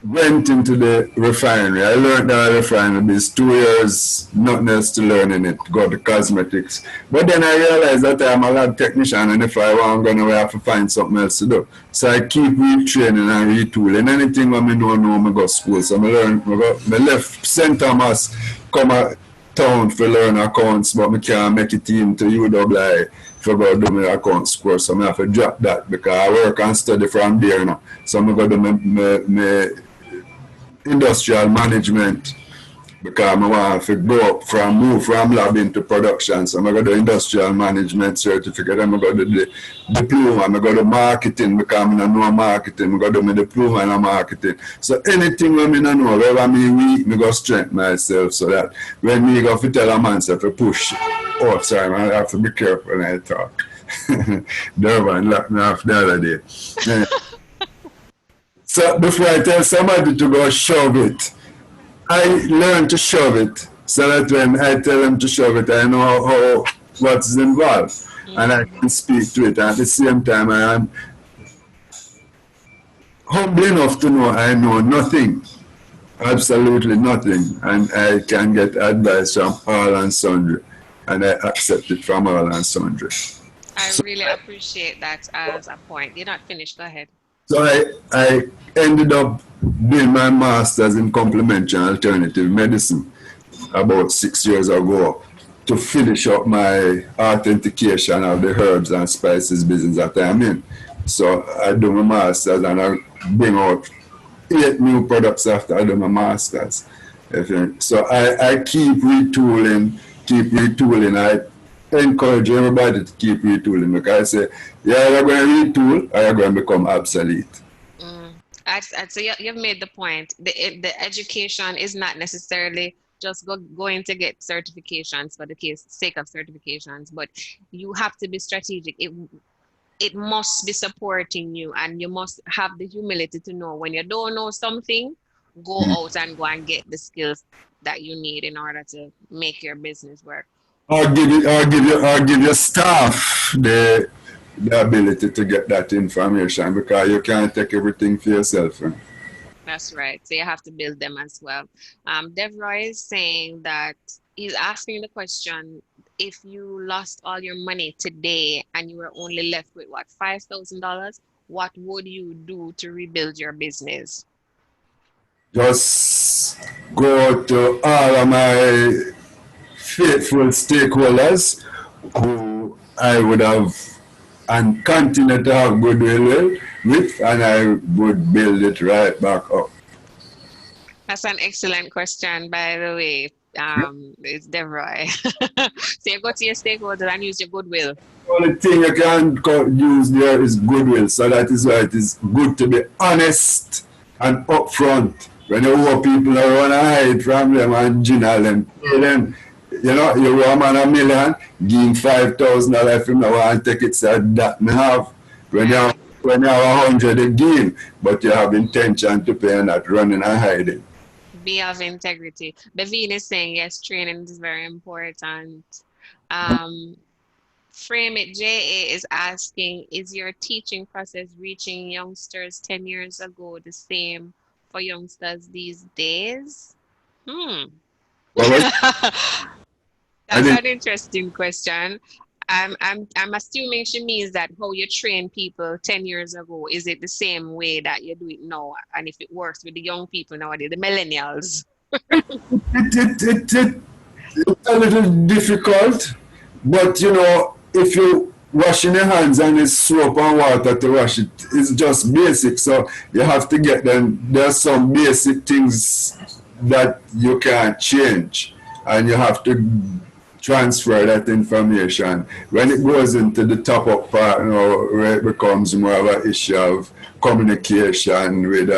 B: went into the refinery. I learned that refinery is 2 years, nothing else to learn in it, go to cosmetics. But then I realized that I'm a lab technician and if I want to go, I have to find something else to do. So I keep retraining and retooling. Anything when I know, I go to school. So I left St. Thomas, come a town for learn accounts, but I can't make it into UWI for go do my accounts course. So I have to drop that because I work and study from there now. So I go do my industrial management because I want to go up move from lab into production. So I'm going to do industrial management certificate. I'm going to do the diploma. I'm going to do marketing because I know marketing. I'm going to do my diploma in marketing. So anything I know, wherever I'm weak, I go strengthen myself so that when me go to tell a man to push, oh, sorry, man, I have to be careful when I talk. Durban locked me off the other day. So before I tell somebody to go shove it, I learn to shove it so that when I tell them to shove it, I know what's involved and I
A: Mm,
B: can speak to it. And at the same time, I am humble enough to know I know nothing, absolutely nothing, and I can get advice from all and sundry, and I accept it from all and sundry.
A: I
B: So,
A: really appreciate that as a point. You're not finished. Go ahead.
B: so I ended up doing my master's in complementary and alternative medicine about 6 years ago to finish up my authentication of the herbs and spices business that I'm in. So I do my masters and I bring out 8 new products after I do my masters. So I keep retooling. I encourage everybody to keep retooling because I say, yeah, you're going to retool or you're going to become obsolete.
A: So you've made the point. The education is not necessarily just going to get certifications for the sake of certifications, but you have to be strategic. It must be supporting you, and you must have the humility to know when you don't know something, go out and go and get the skills that you need in order to make your business work.
B: Or give your staff the ability to get that information because you can't take everything for yourself.
A: That's right. So you have to build them as well. Devroy is saying that he's asking the question, if you lost all your money today and you were only left with what, $5,000, what would you do to rebuild your business?
B: Just go to all of my faithful stakeholders who I would have and continue to have goodwill with, and I would build it right back up.
A: That's an excellent question, by the way. It's Devroy. So you go to your stakeholders and use your goodwill.
B: The only thing you can use there is goodwill. So that is why it is good to be honest and upfront. When you owe people, you want to hide from them and jingle them, pay them. You know, you owe a man 1 million, give him $5,000 if you don't want to take it, so that me have. When you,
A: Right.
B: when you have 100, you give him, but you have intention to pay and not running and hiding.
A: Be of integrity. Bevine is saying, yes, training is very important. Um, Frame It JA is asking, is your teaching process reaching youngsters 10 years ago the same for youngsters these days? Hmm.
B: Well, I
A: That's
B: didn't
A: an interesting question. I'm assuming she means that how you train people 10 years ago, is it the same way that you do it now? And if it works with the young people nowadays, the millennials?
B: It's a little difficult, but you know, if you washing your hands and it's soap and water to wash it, it's just basic. So you have to get them. There's some basic things that you can't change, and you have to transfer that information. When it goes into the top up part, you know, where it becomes more of an issue of communication with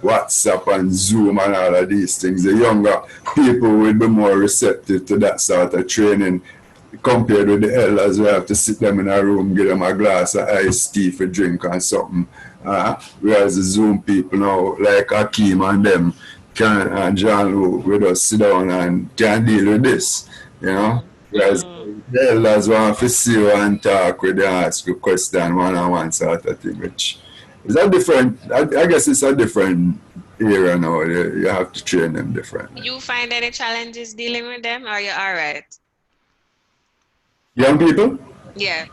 B: WhatsApp and Zoom and all of these things, the younger people will be more receptive to that sort of training compared with the elders who have to sit them in a room, give them a glass of iced tea for drink or something. Whereas the Zoom people now, like Akeem and them, can and John who will just sit down and can deal with this, you know. Whereas the elders want to see you and talk with you, ask you question one-on-one sort of thing, which is a different, I guess it's a different era now. You have to train them differently.
A: You find any challenges dealing with them, or you're all right?
B: Young people?
A: Yeah.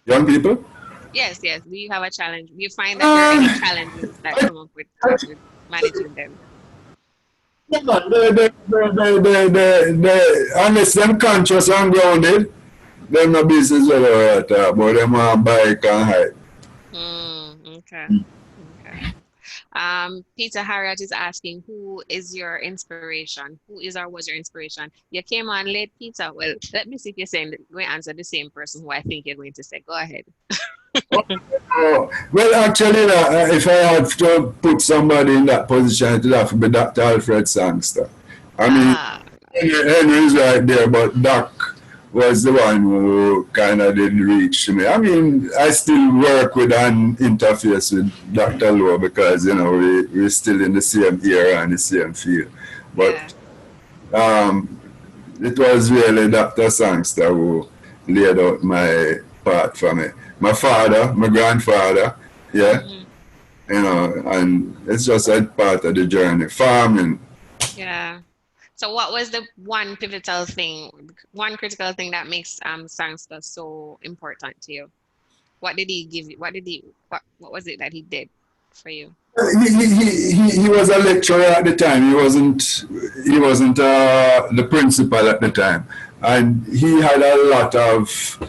B: Young people?
A: Yes, yes. Do you have a challenge? Do you find that there are any challenges that come up with managing them?
B: Yeah, unless them conscious and grounded, them no business whether we're talking about them on bike and hike.
A: Okay. Okay. Peter Harriet is asking, who is your inspiration? Who is or was your inspiration? You came on late, Peter. Well, let me see if you're saying going to answer the same person who I think you're going to say. Go ahead.
B: Well, actually, if I had to put somebody in that position, it would have to be Dr. Alfred Sangster. I mean, Henry's right there, but Doc was the one who kind of did reach me. I mean, I still work with and interface with Dr. Lowe because, you know, we're still in the same era and the same field. But it was really Dr. Sangster who laid out my path for me. My father, my grandfather, yeah, you know, and it's just a part of the journey. Farming.
A: Yeah. So what was the one pivotal thing, one critical thing that makes Sangster so important to you? What did he give you? What was it that he did for you?
B: He was a lecturer at the time. He wasn't the principal at the time, and he had a lot of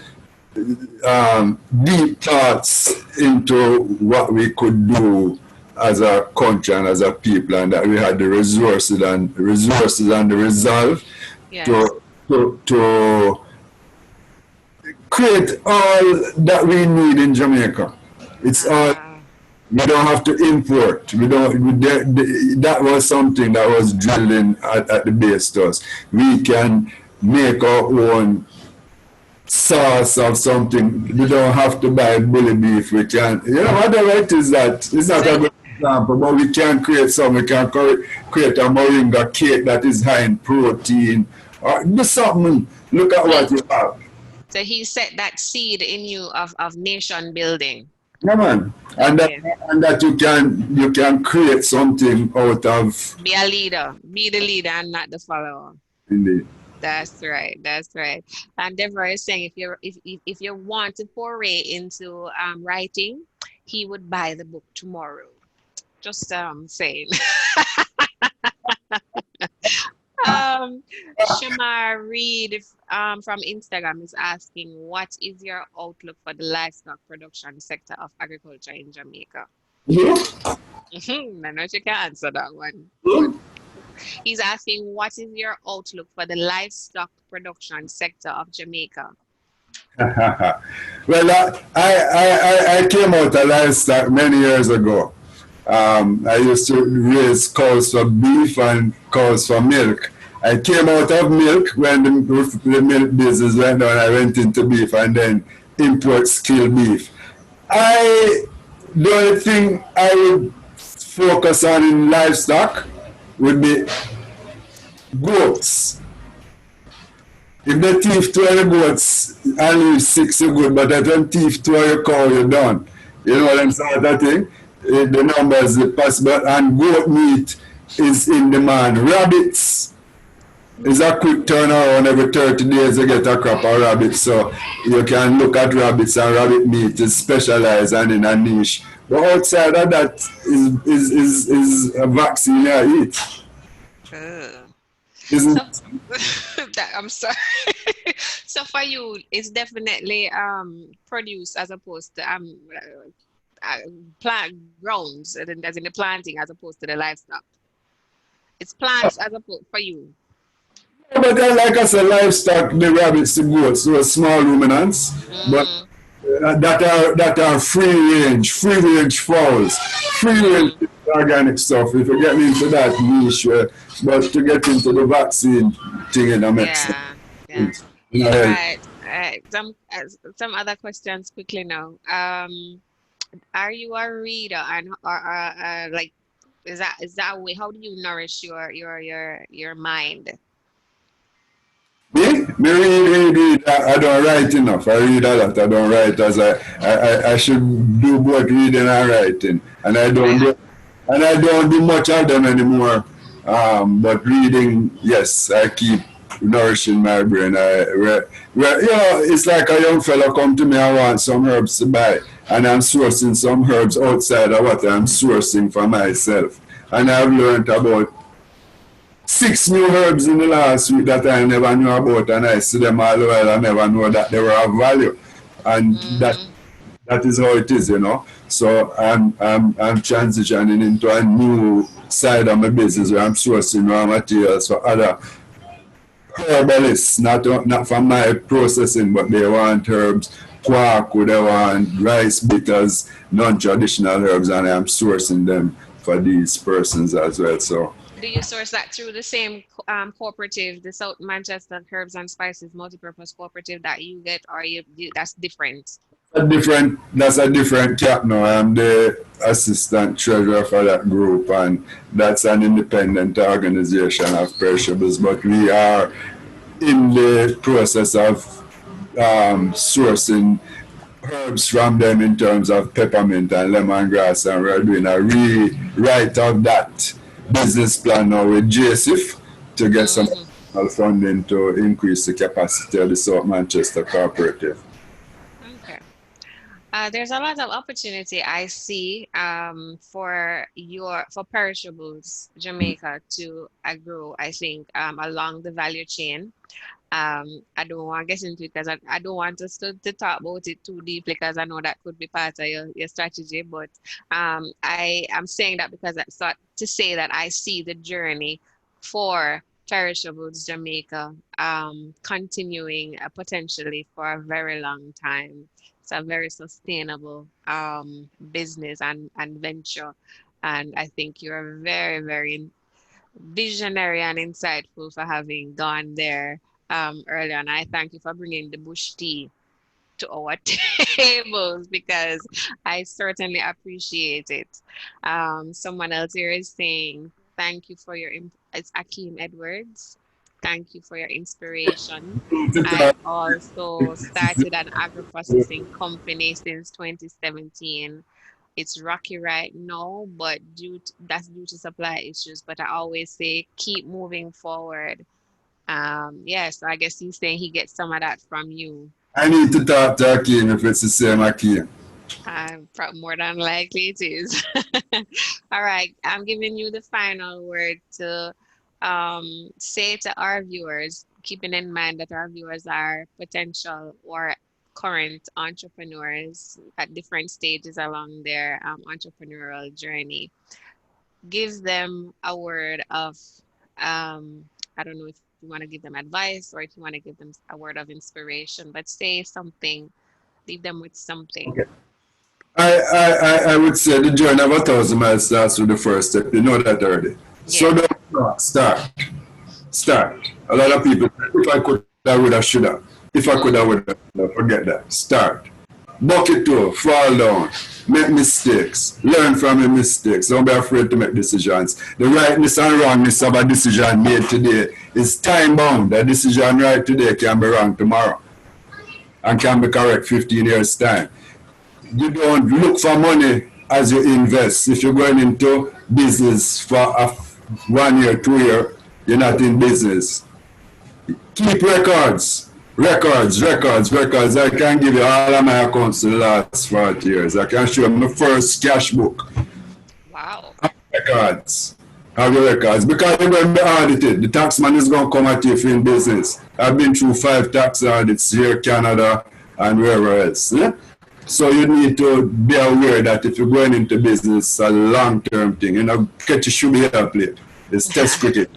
B: deep thoughts into what we could do as a country and as a people, and that we had the resources and the resolve to create all that we need in Jamaica. It's all. We don't have to import. That was something that was drilled in at the base to us. We can make our own sauce of something. We don't have to buy bully beef. We can, you know, whatever it is that, it's not a good example, but we can create some. We can create a moringa cake that is high in protein. Or do something. Look at what you have.
A: So he set that seed in you of nation building.
B: Yeah, man. And that you can create something out of.
A: Be a leader. Be the leader and not the follower.
B: Indeed.
A: That's right. That's right. And Deborah is saying if you want to foray into writing, he would buy the book tomorrow. Just saying. Shamar Reed from Instagram is asking, what is your outlook for the livestock production sector of agriculture in Jamaica? I know you can answer that one. He's asking, what is your outlook for the livestock production sector of Jamaica?
B: Well, I came out of livestock many years ago. I used to raise cows for beef and cows for milk. I came out of milk when the milk business went down. I went into beef and then import skill beef. The only thing I would focus on in livestock would be goats. If they thief 20 goats and leave 6, you're good, but if they thief 20 cow, you're done. You know what I'm saying? That thing? The numbers are possible, and goat meat is in demand. Rabbits is a quick turnaround. Every 30 days you get a crop of rabbits, so you can look at rabbits, and rabbit meat is specialized and in a niche. But outside of that is a vaccine you eat.
A: Ugh. So
B: Isn't
A: I'm sorry. So for you, it's definitely produce as opposed to uh, plant grounds, as in the planting as opposed to the livestock. It's plants as opposed for you.
B: but like I said, livestock, the rabbits, the goats, those small ruminants, but
A: Mm,
B: that are free range fowls, free range
A: mm,
B: organic stuff. If you get into that niche, but to get into the vaccine thing in a makes
A: yeah, yeah.
B: sense. You
A: All
B: know,
A: right. Some other questions quickly now. Are you a reader and or like is that way? How do you nourish your mind?
B: me read. I don't write enough. I read a lot. I don't write as I should do both reading and writing, and
A: I
B: I don't do much of them anymore. But reading, yes, I keep nourishing my brain. It's like a young fellow come to me and want some herbs to buy, and I'm sourcing some herbs outside of what I'm sourcing for myself, and I've learned about 6 new herbs in the last week that I never knew about, and I see them all over. I never know that they were of value, and
A: mm,
B: that is how it is, you know. So I'm transitioning into a new side of my business where I'm sourcing raw materials for other herbalists, not for my processing, but they want herbs, quark, they want rice bitters, non-traditional herbs, and I'm sourcing them for these persons as well. So
A: do you source that through the same cooperative, the South Manchester Herbs and Spices Multipurpose Cooperative that you get, or that's different?
B: that's a different cap now. I'm the assistant treasurer for that group, and that's an independent organization of Perishables. But we are in the process of sourcing herbs from them in terms of peppermint and lemongrass, and we're doing a rewrite of that business plan now with JSIF to get some
A: Mm,
B: funding to increase the capacity of the South Manchester Cooperative.
A: okay. There's a lot of opportunity I see for Perishables Jamaica to grow, I think, along the value chain. I don't want to get into it because I don't want us to talk about it too deeply because I know that could be part of your strategy. But I am saying that because I thought to say that I see the journey for Perishables Jamaica continuing potentially for a very long time. It's a very sustainable business and venture. And I think you're very, very visionary and insightful for having gone there earlier. And I thank you for bringing the bush tea to our tables because I certainly appreciate it. Someone else here is saying, thank you for it's Akeem Edwards. Thank you for your inspiration. I've also started an agro-processing company since 2017. It's rocky right now, but that's due to supply issues. But I always say keep moving forward. So I guess he's saying he gets some of that from you.
B: I need to talk to Akeem if it's the same Akeem.
A: More than likely it is. All right, I'm giving you the final word to say to our viewers, keeping in mind that our viewers are potential or current entrepreneurs at different stages along their entrepreneurial journey. Give them a word of, I don't know if you want to give them advice or if you want to give them a word of inspiration, but say something, leave them with something.
B: Okay. I would say the journey of 1,000 miles starts with the first step. You know that already. So
A: Yeah.
B: don't start. Start. A lot of people, if I could, I would have, should have. If I could, I
A: Mm,
B: would have. Forget that. Start. Bucket toe, fall down, make mistakes, learn from your mistakes. Don't be afraid to make decisions. The rightness and wrongness of a decision made today is time bound. A decision right today can be wrong tomorrow and can be correct 15 years' time. You don't look for money as you invest. If you're going into business for 1 year, 2 year, you're not in business. Keep records. Records. I can give you all of my accounts in the last 40 years. I can show you my first cash book.
A: wow.
B: Records. Have your records because you're going to be audited. The tax man is going to come at you if you're in business. I've been through 5 tax audits here, Canada, and wherever else. Yeah? So you need to be aware that if you're going into business, it's a long-term thing. You know, catch your should be here plate. It's test cricket.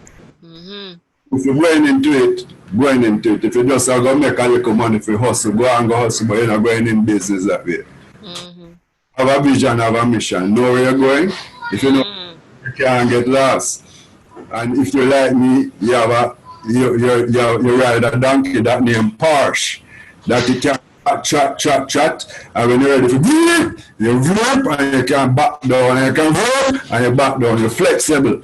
A: Mm-hmm.
B: If you're going into it, going into it. If you just are going to make a little money for hustle, go and go hustle, but you're not going in business that way.
A: Mm-hmm.
B: Have a vision, have a mission. Know where you're going. If you know,
A: Mm-hmm.
B: you can't get lost. And if you like me, you have you ride a donkey that named Porsche that you can chat, and when you're ready for you vroom, and you can back down, and you can vroom, and you back down. You're flexible.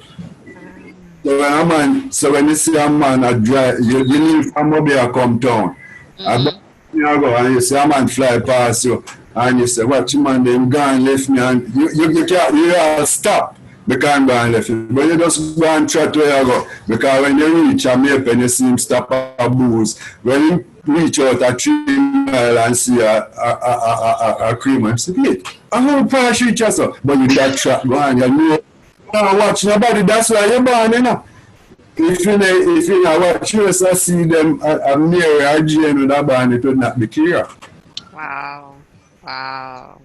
B: So when you see a man a drive, you leave from Mobile come town. About
A: Mm-hmm.
B: you go and you see a man fly past you, and you say, "What you man? Them gone left me," and you can't you all stop. Because I'm going left it. But you just go and chat where you go. Because when you reach a map and you see him stop a booze, when you reach out a 3 mile and see a cream and say, wait, I whole pass reach us up. But you that track go on, you know, watch nobody, that's why you're born, you know. If you know watch you just see them a Mary or Jane with a band, it would not be clear.
A: Wow. Wow.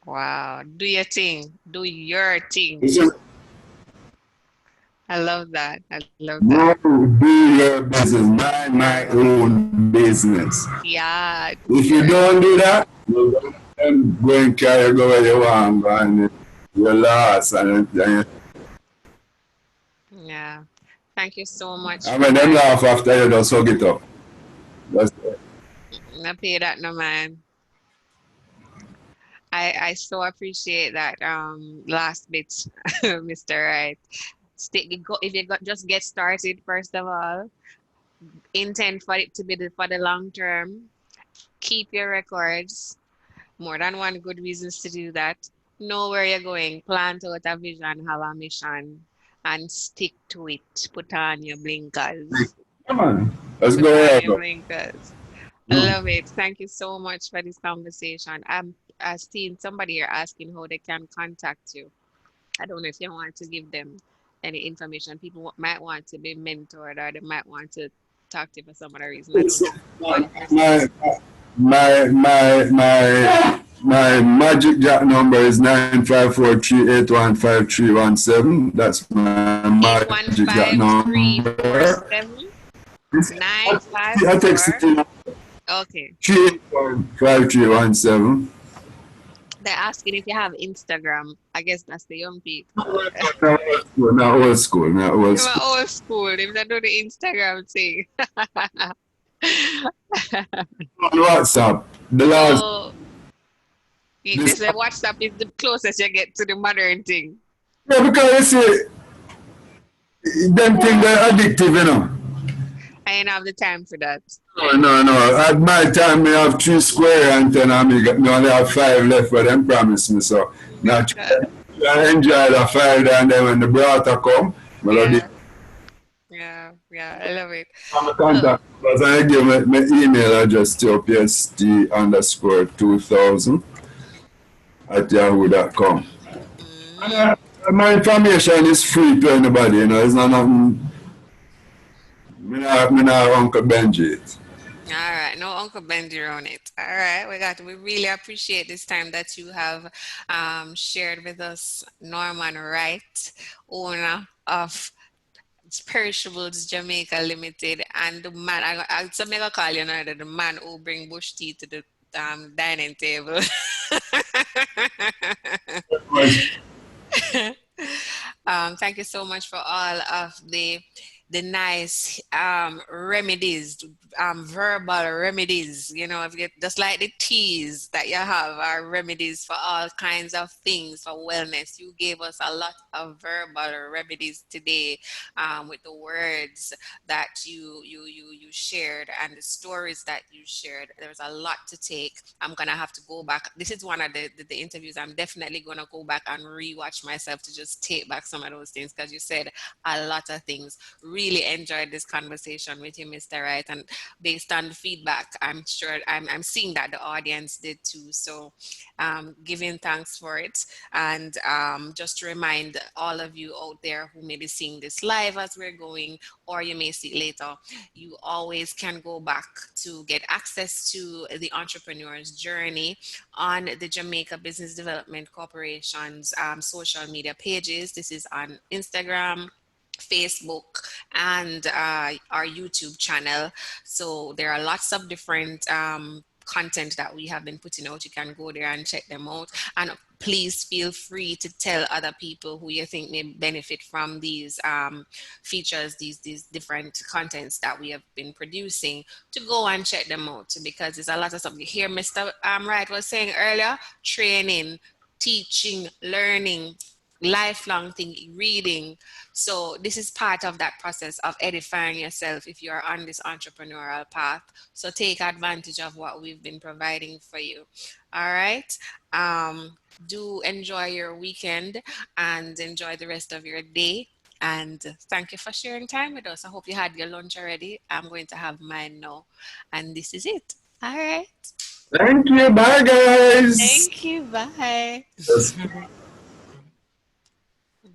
A: Wow. Do your thing. Do your thing.
B: It's just
A: I love that. I love that.
B: go do your business, mind my own business.
A: Yeah.
B: If you
A: You're
B: don't do that, you're going to carry go where you want and you're lost.
A: yeah. Thank you so much
B: And
A: for
B: when them
A: that.
B: laugh after you just hug it up. That's it.
A: I pay that no man. I so appreciate that last bit, Mr. Wright. If you just get started first of all, intend for it to be for the long term. Keep your records. More than one good reasons to do that. Know where you're going. Plant out a vision, have a mission, and stick to it. Put on your blinkers.
B: Come on. Let's
A: Put
B: go
A: on
B: here.
A: your blinkers. I
B: No.
A: love it. Thank you so much for this conversation. I've seen somebody here asking how they can contact you. I don't know if you want to give them any information. People might want to be mentored or they might want to talk to you for some other reason. I don't
B: It's,
A: know. But
B: my, my magic jack number is 95438153317. That's my magic jack number.
A: 815-347.
B: I text
A: 954.
B: it
A: Okay.
B: 385317.
A: They're asking if you have Instagram. I guess that's the young people.
B: Not old school, not old
A: You're
B: school.
A: old school. If they do the Instagram thing.
B: On WhatsApp, the last,
A: So they
B: this,
A: say WhatsApp is the closest you get to the modern thing.
B: yeah, because you see, them things are addictive, you know.
A: I ain't have the time for that.
B: No. At my time, me have 3 square antenna, and me only have 5 left, but them promise me so. Now, I enjoy the 5, and then when the brother come, melody,
A: Yeah, yeah. I love it.
B: my
A: So,
B: contact, because I give my email address to pst_2000 at yahoo.com. And
A: mhm.
B: my information is free to anybody, you know, it's not nothing, me not Uncle Benji it.
A: All right, no Uncle Bendy on it. All right, we really appreciate this time that you have shared with us, Norman Wright, owner of Perishables Jamaica Limited, and the man I so make a call you know the man who bring bush tea to the dining table. Thank you so much for all of the nice remedies, verbal remedies. You know, if you get just like the teas that you have are remedies for all kinds of things for wellness. You gave us a lot of verbal remedies today with the words that you shared and the stories that you shared. There's a lot to take. I'm gonna have to go back. This is one of the interviews I'm definitely gonna go back and rewatch myself to just take back some of those things because you said a lot of things. Really really enjoyed this conversation with you, Mr. Wright. And based on the feedback, I'm sure I'm seeing that the audience did too. So giving thanks for it. And just to remind all of you out there who may be seeing this live as we're going, or you may see it later, you always can go back to get access to the entrepreneur's journey on the Jamaica Business Development Corporation's social media pages. This is on Instagram, Facebook, and our YouTube channel. So there are lots of different content that we have been putting out. You can go there and check them out. And please feel free to tell other people who you think may benefit from these features, these different contents that we have been producing, to go and check them out, because there's a lot of stuff. You hear Mr. Wright was saying earlier, training, teaching, learning, lifelong thing, reading. So this is part of that process of edifying yourself if you are on this entrepreneurial path. So take advantage of what we've been providing for you. All right. Do enjoy your weekend and enjoy the rest of your day. And thank you for sharing time with us. I hope you had your lunch already. I'm going to have mine now. And this is it. All right.
B: Thank you. Bye, guys.
A: Thank you. Bye.
B: Yes.